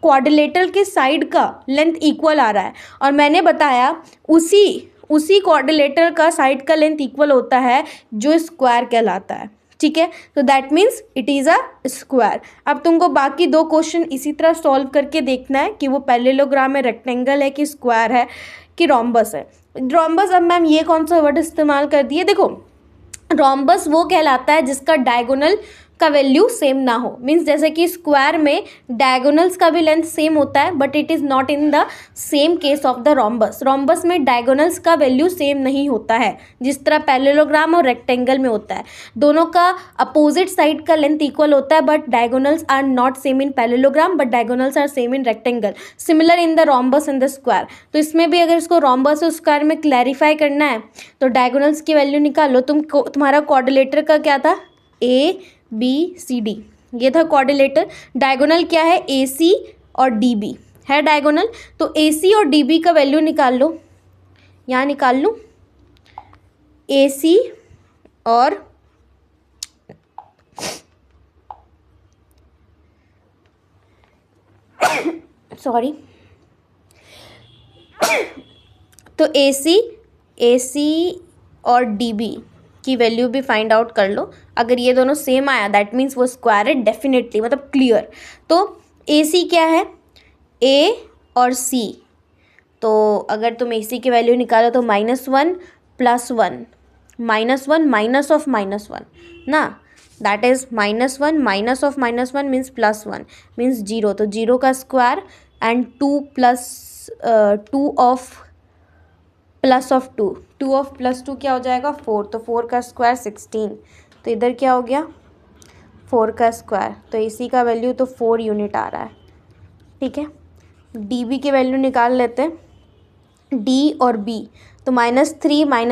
क्वाड्रिलेटरल के साइड का लेंथ इक्वल आ रहा है, और मैंने बताया उसी क्वाड्रिलेटरल का साइड का लेंथ इक्वल होता है जो स्क्वायर कहलाता है, ठीक है। तो that means it is a square. अब तुमको बाकी 2 क्वेश्चन इसी तरह सॉल्व करके देखना है कि वो पैरेललोग्राम में रेक्टेंगल है कि स्क्वायर है कि रोम्बस है। रोम्बस, अब मैम ये कौन सा वर्ड इस्तेमाल कर दिए, देखो रोम्बस वो कहलाता है जिसका डायगोनल का वैल्यू सेम ना हो, मीन्स जैसे कि स्क्वायर में डायगोनल्स का भी लेंथ सेम होता है but it is not in the same case of the rhombus. Rhombus में डायगोनल्स का वैल्यू सेम नहीं होता है, जिस तरह पैरेललोग्राम और रेक्टेंगल में होता है, दोनों का अपोजिट साइड का लेंथ इक्वल होता है but diagonals are not same in parallelogram but diagonals are same in rectangle, similar in the rhombus and the square. तो इसमें भी अगर इसको रोम्बस और स्क्वायर में क्लैरिफाई करना है तो डायगोनल्स की वैल्यू निकालो। तुम्हारा क्वाड्रिलेटर का क्या था, ए बी सी डी, ये था क्वाड्रिलेटर। डायगोनल क्या है, ए सी और डी बी है डायगोनल, तो ए सी और डी बी का वैल्यू निकाल लो, यहाँ निकाल लूँ ए सी और सॉरी तो ए सी और डी बी की वैल्यू भी फाइंड आउट कर लो। अगर ये दोनों सेम आया दैट मीन्स वो स्क्वायर है डेफिनेटली, मतलब क्लियर। तो ए सी क्या है, ए और सी, तो अगर तुम ए सी की वैल्यू निकालो तो -1 + 1 -1 माइनस ऑफ -1 ना, that is -1 minus of -1 means +1 means 0, तो 0 का स्क्वायर एंड 2 + 2 ऑफ +2 क्या हो जाएगा 4, तो 4 का स्क्वायर 16, तो इधर क्या हो गया 4 का स्क्वायर, तो AC का वैल्यू तो 4 यूनिट आ रहा है, ठीक है। DB की वैल्यू निकाल लेते हैं, D और B, तो -3 - 1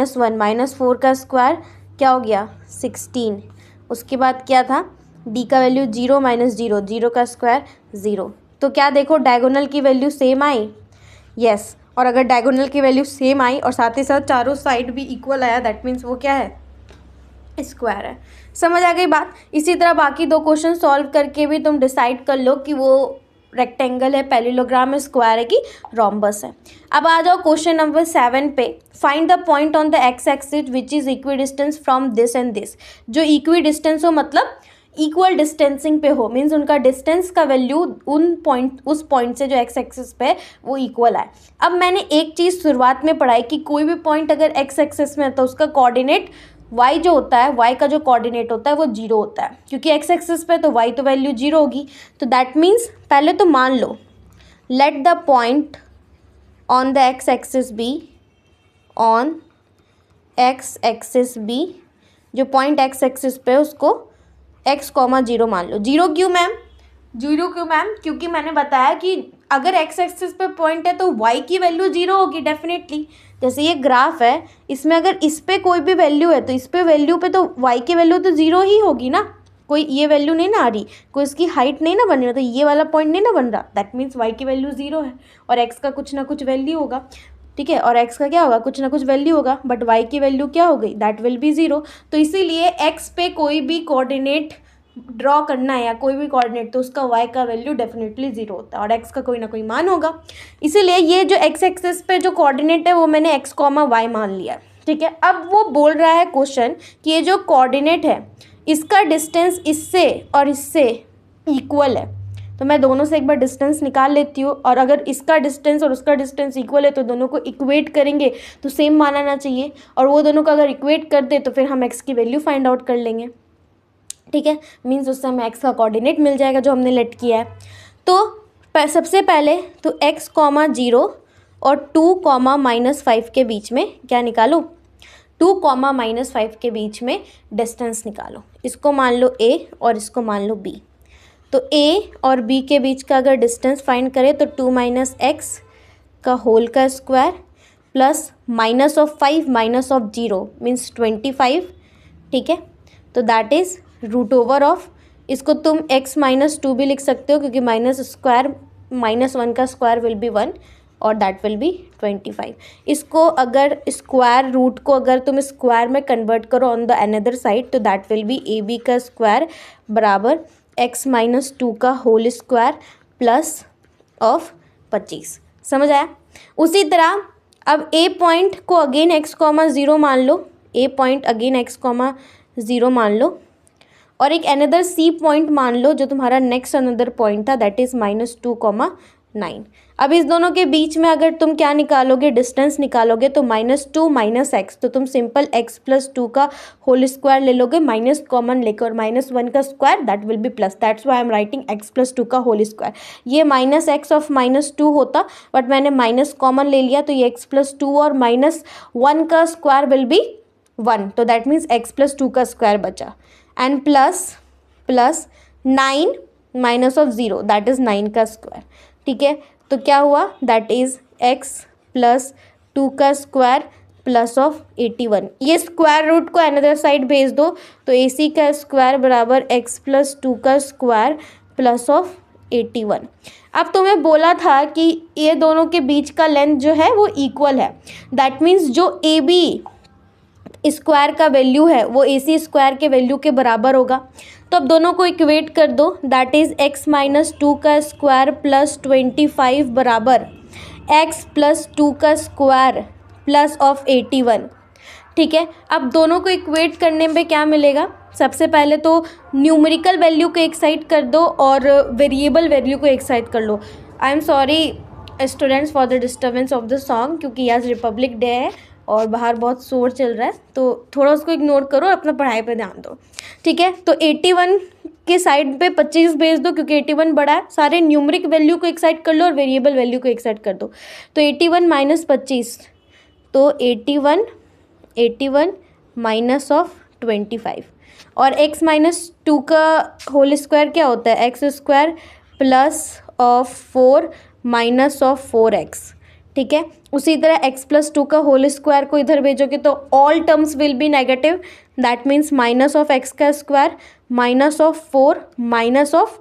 -4 का स्क्वायर क्या हो गया 16, उसके बाद क्या था D का वैल्यू 0 - 0 0 का स्क्वायर 0, तो क्या देखो डायगोनल की वैल्यू सेम आई, यस। और अगर डायगोनल की वैल्यू सेम आई और साथ ही साथ चारों साइड भी इक्वल आया दैट मीन्स वो क्या है, स्क्वायर है। समझ आ गई बात। इसी तरह बाकी 2 क्वेश्चन सॉल्व करके भी तुम डिसाइड कर लो कि वो रेक्टेंगल है, पैरेललोग्राम है, स्क्वायर है कि रोम्बस है। अब आ जाओ क्वेश्चन नंबर 7 पे। Find the point on the x axis which is equi distance from this and this. जो इक्वी डिस्टेंस हो मतलब इक्वल डिस्टेंसिंग पे हो, मीन्स उनका डिस्टेंस का वैल्यू उस पॉइंट से जो एक्स एक्सिस पे है वो इक्वल है। अब मैंने एक चीज़ शुरुआत में पढ़ाई कि कोई भी पॉइंट अगर एक्स एक्सिस में है तो उसका कोऑर्डिनेट y जो होता है, y का जो कोऑर्डिनेट होता है वो 0 होता है, क्योंकि एक्स एक्सिस पे तो y तो वैल्यू 0 होगी। तो दैट मीन्स पहले तो मान लो let the point on the x axis B, on x axis B, जो पॉइंट एक्स एक्सिस पे उसको x, 0 मान लो। 0 क्यों मैम? 0 क्यों मैम? क्योंकि मैंने बताया कि अगर x एक्सिस पे पॉइंट है तो y की वैल्यू 0 होगी डेफिनेटली। जैसे ये ग्राफ है, इसमें अगर इस पे कोई भी वैल्यू है तो इस पे वैल्यू पे तो y की वैल्यू तो 0 ही होगी ना, कोई ये वैल्यू नहीं ना आ रही, कोई इसकी हाइट नहीं ना बन रही, तो ये वाला पॉइंट नहीं ना बन रहा, दैट मीन्स y की वैल्यू 0 है और x का कुछ ना कुछ वैल्यू होगा, ठीक है, और x का क्या होगा, कुछ ना कुछ वैल्यू होगा, बट y की वैल्यू क्या हो गई, दैट विल बी 0। तो इसीलिए x पे कोई भी कोऑर्डिनेट ड्रॉ करना है या कोई भी कोऑर्डिनेट तो उसका y का वैल्यू डेफिनेटली 0 होता है और x का कोई ना कोई मान होगा। इसीलिए ये जो x एक्सिस पे जो कोऑर्डिनेट है वो मैंने x, y मान लिया, ठीक है। अब वो बोल रहा है क्वेश्चन कि ये जो कोऑर्डिनेट है इसका डिस्टेंस इससे और इससे इक्वल है, तो मैं दोनों से एक बार डिस्टेंस निकाल लेती हूँ, और अगर इसका डिस्टेंस और उसका डिस्टेंस इक्वल है तो दोनों को इक्वेट करेंगे तो सेम मान आना चाहिए, और वो दोनों को अगर इक्वेट कर दे तो फिर हम x की वैल्यू फाइंड आउट कर लेंगे, ठीक है। मीन्स उससे हमें x का कोऑर्डिनेट मिल जाएगा जो हमने लेट किया है। तो सबसे पहले तो x, 0 और 2, -5 के बीच में क्या निकालो, 2, -5 के बीच में डिस्टेंस निकालो। इसको मान लो a और इसको मान लो b। तो a और b के बीच का अगर डिस्टेंस फाइंड करें तो 2 - x का होल का स्क्वायर प्लस -5 -0 मीन्स 25, ठीक है। तो दैट इज़ √ ऑफ, इसको तुम x -2 भी लिख सकते हो क्योंकि -1 का स्क्वायर विल बी 1 और दैट विल बी 25। इसको अगर स्क्वायर रूट को अगर तुम स्क्वायर में कन्वर्ट करो ऑन द अनदर साइड तो दैट विल बी AB का स्क्वायर बराबर x -2 का होल स्क्वायर प्लस ऑफ 25। समझ आया? उसी तरह अब A पॉइंट को अगेन x, 0 मान लो, A पॉइंट अगेन x, 0 मान लो, और एक अनदर C पॉइंट मान लो जो तुम्हारा नेक्स्ट अनदर पॉइंट था, दैट इज़ -2, 9। अब इस दोनों के बीच में अगर तुम क्या निकालोगे, डिस्टेंस निकालोगे, तो -2 - x, तो तुम सिंपल x + 2 का होल स्क्वायर ले लोगे, माइनस कॉमन लेकर, -1 का square that will B plus, that's why I am writing x + 2 का होल स्क्वायर। ये -x ऑफ -2 होता बट मैंने माइनस कॉमन ले लिया, तो ये x + 2 और -1 का स्क्वायर विल बी 1, तो दैट मीन्स x + 2 का स्क्वायर बचा, एंड प्लस 9 -0 दैट इज़ 9 का स्क्वायर, ठीक है। तो क्या हुआ, दैट इज़ x + 2 का स्क्वायर प्लस ऑफ 81। ये स्क्वायर रूट को अनदर साइड भेज दो तो AC का स्क्वायर बराबर x + 2 का स्क्वायर प्लस ऑफ 81। अब तुम्हें बोला था कि ये दोनों के बीच का लेंथ जो है वो इक्वल है, दैट मीन्स जो AB स्क्वायर का वैल्यू है वो AC स्क्वायर के वैल्यू के बराबर होगा। तो अब दोनों को इक्वेट कर दो, दैट इज़ x -2 का स्क्वायर प्लस 25 बराबर x + 2 का स्क्वायर प्लस ऑफ 81, ठीक है। अब दोनों को इक्वेट करने में क्या मिलेगा, सबसे पहले तो न्यूमेरिकल वैल्यू को एक साइड कर दो और वेरिएबल वैल्यू को एक साइड कर लो। I am sorry students for the disturbance of the song, क्योंकि आज रिपब्लिक डे है और बाहर बहुत शोर चल रहा है, तो थोड़ा उसको इग्नोर करो और अपना पढ़ाई पे ध्यान दो, ठीक है। तो 81 के साइड पे 25 भेज दो क्योंकि 81 बड़ा है, सारे न्यूमरिक वैल्यू को एक साइड कर लो और वेरिएबल वैल्यू को एक साइड कर दो। तो 81 - 25, तो 81 माइनस ऑफ 25, और x -2 का होल स्क्वायर क्या होता है, x² plus of 4 minus of 4x, ठीक है। उसी तरह x + 2 का होल स्क्वायर को इधर भेजोगे तो all terms will be negative, that means minus of x का square minus of 4 minus of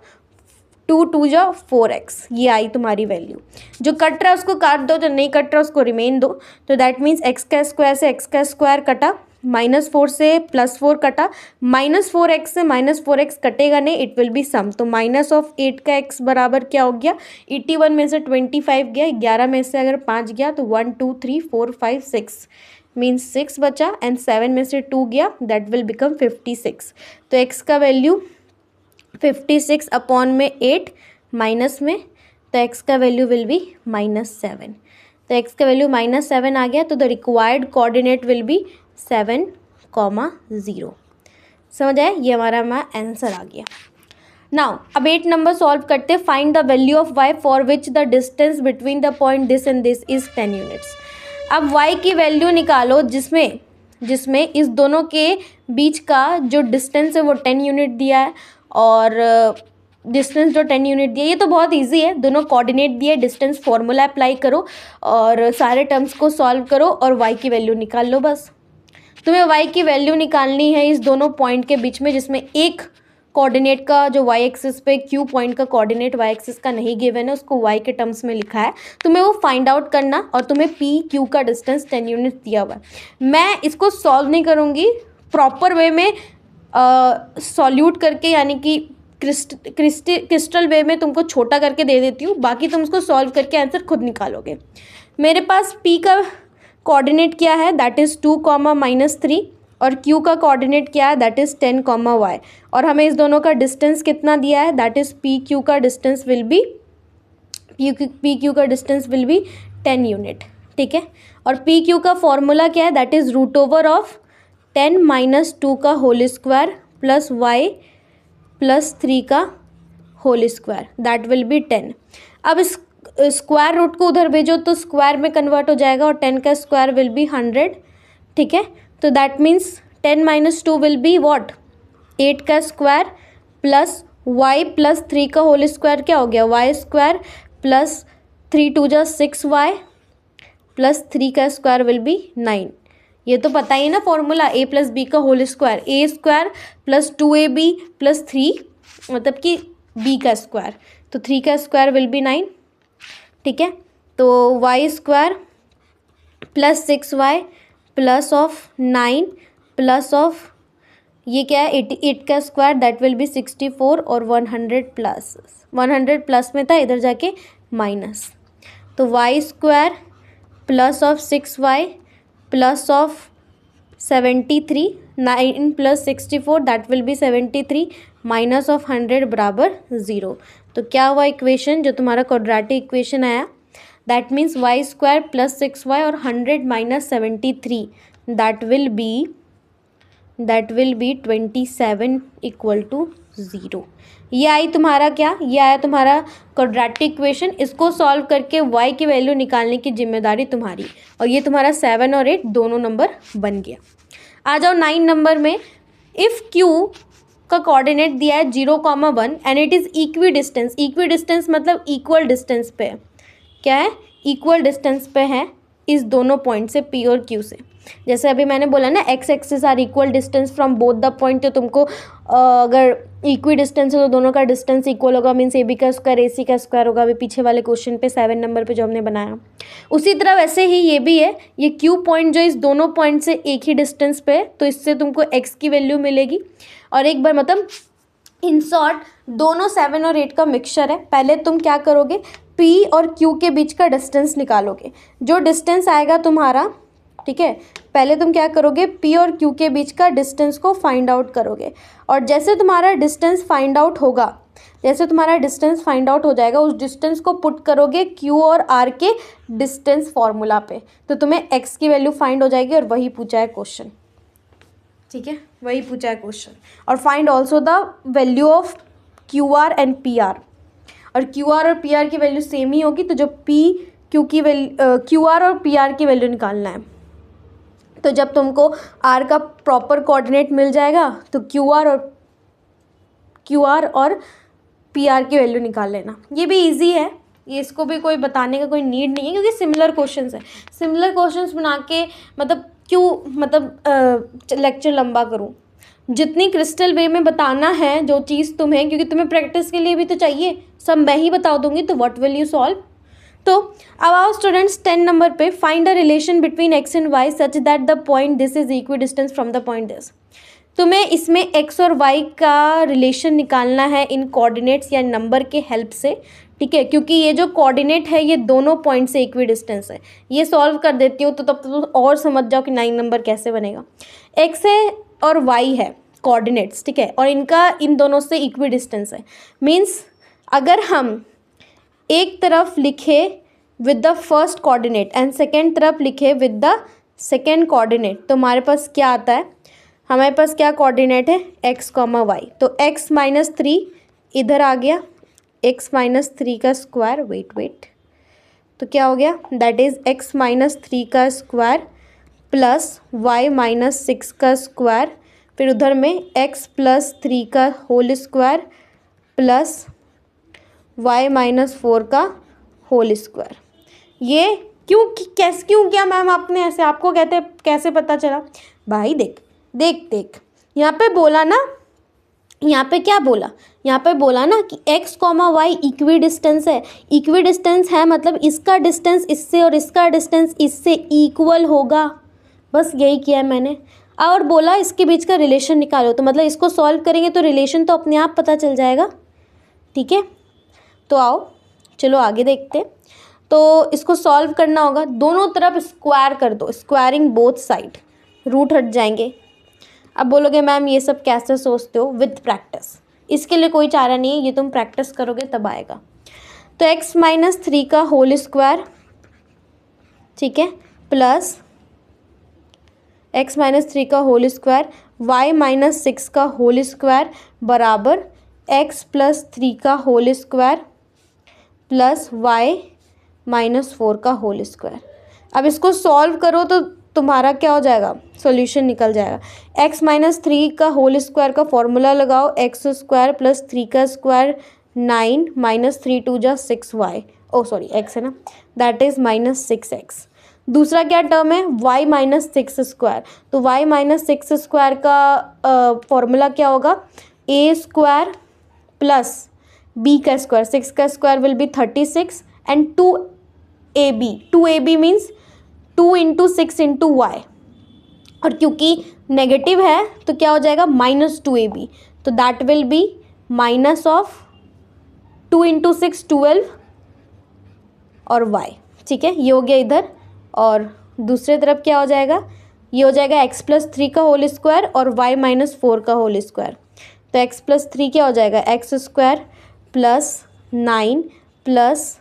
2 2 जा 4x, ये आई तुम्हारी वैल्यू। जो कट रहा है उसको काट दो, जो नहीं कट रहा उसको रिमेन दो। तो दैट मीन्स x का स्क्वायर से x का स्क्वायर कटा, -4 से +4 कटा, -4x से -4x कटेगा नहीं, इट विल बी सम। तो -8 का x बराबर क्या हो गया, 81 में से 25 गया, 11 में से अगर 5 गया तो 1 2 3 4 5 6 मीन्स 6 बचा, एंड 7 में से 2 गया, दैट विल बिकम 56। तो x का वैल्यू 56 अपॉन में 8 माइनस में, तो x का वैल्यू विल बी -7। तो x का वैल्यू -7 आ गया, तो the required coordinate will be 7,0। समझ आया, ये हमारा आंसर आ गया। नाउ अब 8 नंबर सॉल्व करते। Find the value of y for which the distance between the point this and this is 10 units. अब y की वैल्यू निकालो जिसमें इस दोनों के बीच का जो डिस्टेंस है वो 10 यूनिट दिया है, और डिस्टेंस जो 10 यूनिट दिया, ये तो बहुत इजी है, दोनों कोऑर्डिनेट दिए, डिस्टेंस फॉर्मूला अप्लाई करो और सारे टर्म्स को सॉल्व करो और y की वैल्यू निकाल लो। बस तुम्हें y की वैल्यू निकालनी है इस दोनों पॉइंट के बीच में, जिसमें एक कोऑर्डिनेट का जो y एक्सिस पे q पॉइंट का कोऑर्डिनेट y एक्सिस का नहीं गिवन है, उसको y के टर्म्स में लिखा है, तुम्हें वो फाइंड आउट करना, और तुम्हें p q का डिस्टेंस 10 यूनिट दिया हुआ है। मैं इसको सॉल्व नहीं करूँगी, प्रॉपर वे में सॉल्यूट करके, यानी कि क्रिस्टल वे में तुमको छोटा करके दे देती हूँ, बाकी तुम उसको सॉल्व करके आंसर खुद निकालोगे। मेरे पास p का कोऑर्डिनेट क्या है, दैट इज़ 2, -3, और q का कोऑर्डिनेट क्या है, दैट इज़ 10, y, और हमें इस दोनों का डिस्टेंस कितना दिया है, दैट इज़ पी क्यू का डिस्टेंस विल बी 10 यूनिट। ठीक है, और पी क्यू का फॉर्मूला क्या है, दैट इज़ √10 - 2 का whole square plus y plus 3 का whole square, that will be 10। अब इस स्क्वायर रूट को उधर भेजो तो स्क्वायर में कन्वर्ट हो जाएगा, और 10 का स्क्वायर विल बी 100। ठीक है, तो that means 10 - 2 will be what, 8 का स्क्वायर प्लस y प्लस 3 का होल स्क्वायर, क्या हो गया, y square plus 3 × 2 = 6y plus 3 का स्क्वायर विल बी 9। ये तो पता ही है ना फॉर्मूला, a प्लस बी का whole square, a square plus 2ab plus 3, मतलब कि b का स्क्वायर, तो 3 का स्क्वायर विल बी 9। ठीक है, तो y square plus 6y plus of 9 plus of ये क्या है 88 का स्क्वायर, दैट विल बी 64, और 100 प्लस में था, इधर जाके माइनस, तो y square plus of 6y plus of 73, 9 plus 64 that will B 73, minus of 100 बराबर 0। तो क्या हुआ इक्वेशन, जो तुम्हारा क्वाड्रेटिक इक्वेशन आया, that means y square plus 6y और 100 माइनस 73, दैट विल बी 27 = 0। ये आई तुम्हारा क्या, ये आया तुम्हारा क्वाड्रेटिक इक्वेशन। इसको सॉल्व करके y की वैल्यू निकालने की जिम्मेदारी तुम्हारी, और ये तुम्हारा 7 और 8 दोनों नंबर बन गया। आ जाओ 9 नंबर में। इफ़ q का कोऑर्डिनेट दिया है 0,1 and it is equi distance मतलब इक्वल डिस्टेंस पे है, क्या है, इक्वल डिस्टेंस पे है इस दोनों पॉइंट से p और q से। जैसे अभी मैंने बोला ना, x axis are equal distance from both the point, तो तुमको अगर इक्वी डिस्टेंस है तो दोनों का डिस्टेंस इक्वल होगा, मीन्स ए बी का स्क्वायर ए सी का स्क्वायर होगा, अभी पीछे वाले क्वेश्चन पे 7 नंबर पे जो हमने बनाया। उसी तरह वैसे ही ये भी है, ये q पॉइंट जो इस दोनों पॉइंट से एक ही डिस्टेंस पे है, तो इससे तुमको x की वैल्यू मिलेगी। और एक बार मतलब इन शॉर्ट दोनों 7 और 8 का मिक्सचर है। पहले तुम क्या करोगे, p और q के बीच का डिस्टेंस निकालोगे, जो डिस्टेंस आएगा तुम्हारा, ठीक है, पहले तुम क्या करोगे, p और q के बीच का डिस्टेंस को फाइंड आउट करोगे, और जैसे तुम्हारा डिस्टेंस फाइंड आउट हो जाएगा, उस डिस्टेंस को पुट करोगे q और r के डिस्टेंस फॉर्मूला पे, तो तुम्हें x की वैल्यू फाइंड हो जाएगी, और वही पूछा है क्वेश्चन। ठीक है, वही पूछा है क्वेश्चन। और find also the value of QR and PR, और QR और PR की वैल्यू सेम ही होगी, तो जो QR और PR की वैल्यू निकालना है। तो जब तुमको R का प्रॉपर कोऑर्डिनेट मिल जाएगा तो QR और PR की वैल्यू निकाल लेना। ये भी इजी है, ये इसको भी कोई बताने का कोई नीड नहीं है, क्योंकि सिमिलर क्वेश्चंस है। सिमिलर क्वेश्चंस बना के लेक्चर लंबा करूँ, जितनी क्रिस्टल वे में बताना है जो चीज़ तुम्हें, क्योंकि तुम्हें प्रैक्टिस के लिए भी तो चाहिए, सब मैं ही बता दूंगी, तो व्हाट विल यू सॉल्व। तो अब आओ स्टूडेंट्स 10 नंबर पे, find a relation between x and y such that the point this is equi distance from the point this. तुम्हें इसमें x और y का रिलेशन निकालना है इन कोऑर्डिनेट्स या नंबर के हेल्प से, ठीक है, क्योंकि ये जो कोऑर्डिनेट है ये दोनों पॉइंट से इक्वी डिस्टेंस है। ये सॉल्व कर देती हूँ तो तब तो और समझ जाओ कि 9 नंबर कैसे बनेगा। x है और y है, कोऑर्डिनेट्स, ठीक है, और इनका इन दोनों से इक्वी डिस्टेंस है। मीन्स अगर हम एक तरफ लिखे with the first coordinate and second तरफ लिखे विद द सेकेंड कोऑर्डिनेट, तो हमारे पास क्या आता है, हमारे पास क्या कोऑर्डिनेट है, x कॉमा वाई। तो x माइनस 3 इधर आ गया, x माइनस 3 का स्क्वायर, वेट, तो क्या हो गया, दैट इज x माइनस 3 का स्क्वायर प्लस y माइनस 6 का स्क्वायर, फिर उधर में x प्लस 3 का whole square plus y minus 4 का होल स्क्वायर। ये क्यों किया मैम आपने ऐसे, आपको कैसे पता चला भाई? देख यहाँ पे बोला ना, यहाँ पे क्या बोला, यहाँ पे बोला ना कि x comma y equidistance है। इक्वी डिस्टेंस है मतलब इसका डिस्टेंस इससे और इसका डिस्टेंस इससे इक्वल होगा, बस यही किया है मैंने। और बोला इसके बीच का रिलेशन निकालो, तो मतलब इसको सॉल्व करेंगे तो रिलेशन तो अपने आप पता चल जाएगा, ठीक है। तो आओ चलो आगे देखते हैं। तो इसको सॉल्व करना होगा, दोनों तरफ स्क्वायर कर दो, स्क्वायरिंग बोथ साइड, रूट हट जाएंगे। अब बोलोगे मैम ये सब कैसे सोचते हो? विद प्रैक्टिस, इसके लिए कोई चारा नहीं है, ये तुम प्रैक्टिस करोगे तब आएगा। तो x माइनस 3 का होल स्क्वायर, ठीक है, प्लस x माइनस 3 का होल स्क्वायर, y माइनस 6 का होल स्क्वायर बराबर x प्लस 3 का whole square plus y minus 4 का होल स्क्वायर। अब इसको सॉल्व करो तो तुम्हारा क्या हो जाएगा, सॉल्यूशन निकल जाएगा। x माइनस 3 का होल स्क्वायर का फॉर्मूला लगाओ, एक्स स्क्वायर प्लस 3 का स्क्वायर 9 माइनस 3 2 जा 6y, ओ सॉरी x है ना, दैट इज माइनस 6x। दूसरा क्या टर्म है, y माइनस 6 स्क्वायर, तो y माइनस 6 स्क्वायर का फॉर्मूला क्या होगा, a स्क्वायर प्लस b का स्क्वायर, 6 का square will be 36 and 2ab means 2 into 6 into y, और क्योंकि नेगेटिव है तो क्या हो जाएगा, माइनस 2ab, तो that will be minus of 2 into 6 12 और y, ठीक है, ये हो गया इधर। और दूसरे तरफ क्या हो जाएगा, ये हो जाएगा x प्लस 3 का होल स्क्वायर और y माइनस 4 का होल स्क्वायर। तो x प्लस 3 क्या हो जाएगा, एक्स स्क्वायर प्लस 9 प्लस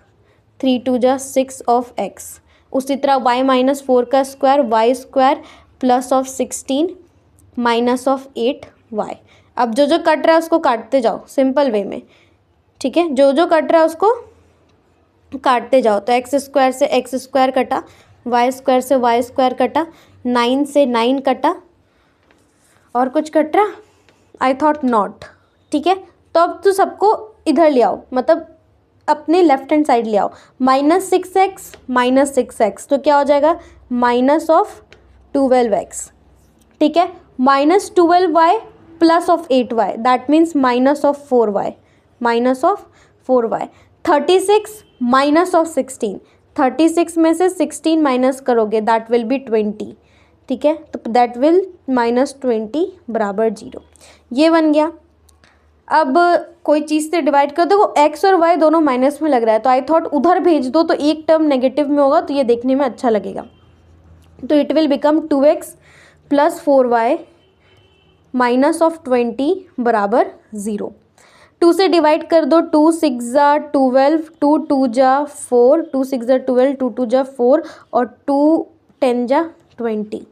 3 2 जा 6 ऑफ x। उसी तरह y माइनस 4 का square, y square plus of 16 minus of 8y। अब जो जो कट रहा है उसको काटते जाओ सिंपल वे में, ठीक है, जो जो कट रहा है उसको काटते जाओ। तो एक्स स्क्वायर से एक्स स्क्वायर कटा, वाई स्क्वायर से वाई स्क्वायर कटा, 9 से 9 कटा, और कुछ कट रहा, आई थॉट नॉट, ठीक है। तो अब तो सबको इधर ले आओ, मतलब अपने लेफ्ट हैंड साइड ले आओ, माइनस 6x माइनस 6x, तो क्या हो जाएगा, माइनस ऑफ 12x, ठीक है, minus 12y plus of 8y, that means minus of 4y, minus of 4y। 36 minus of 16, 36 में से 16 माइनस करोगे दैट विल बी 20, ठीक है, तो दैट विल माइनस 20 बराबर 0, ये बन गया। अब कोई चीज़ से डिवाइड कर दो, एक्स और वाई दोनों माइनस में लग रहा है, तो आई थॉट उधर भेज दो तो एक टर्म नेगेटिव में होगा तो ये देखने में अच्छा लगेगा। तो it will become 2x plus 4y minus of 20 बराबर 0। 2 से डिवाइड कर दो, 2 6 जा 12, 2 2 जा 4, 2 6 जा 12, 2 2 जा 4 और 2 10 जा 20।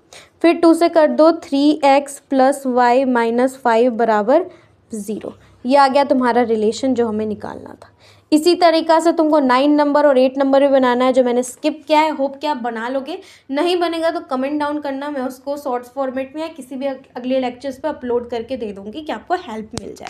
फिर 2 से कर दो, 3x प्लस वाई माइनस 5 बराबर 0। ये आ गया तुम्हारा रिलेशन जो हमें निकालना था। इसी तरीक़ा से तुमको 9 नंबर और 8 नंबर भी बनाना है जो मैंने स्किप किया है। होप कि आप बना लोगे, नहीं बनेगा तो कमेंट डाउन करना, मैं उसको शॉर्ट्स फॉर्मेट में या किसी भी अगले लेक्चर्स पे अपलोड करके दे दूँगी कि आपको हेल्प मिल जाए।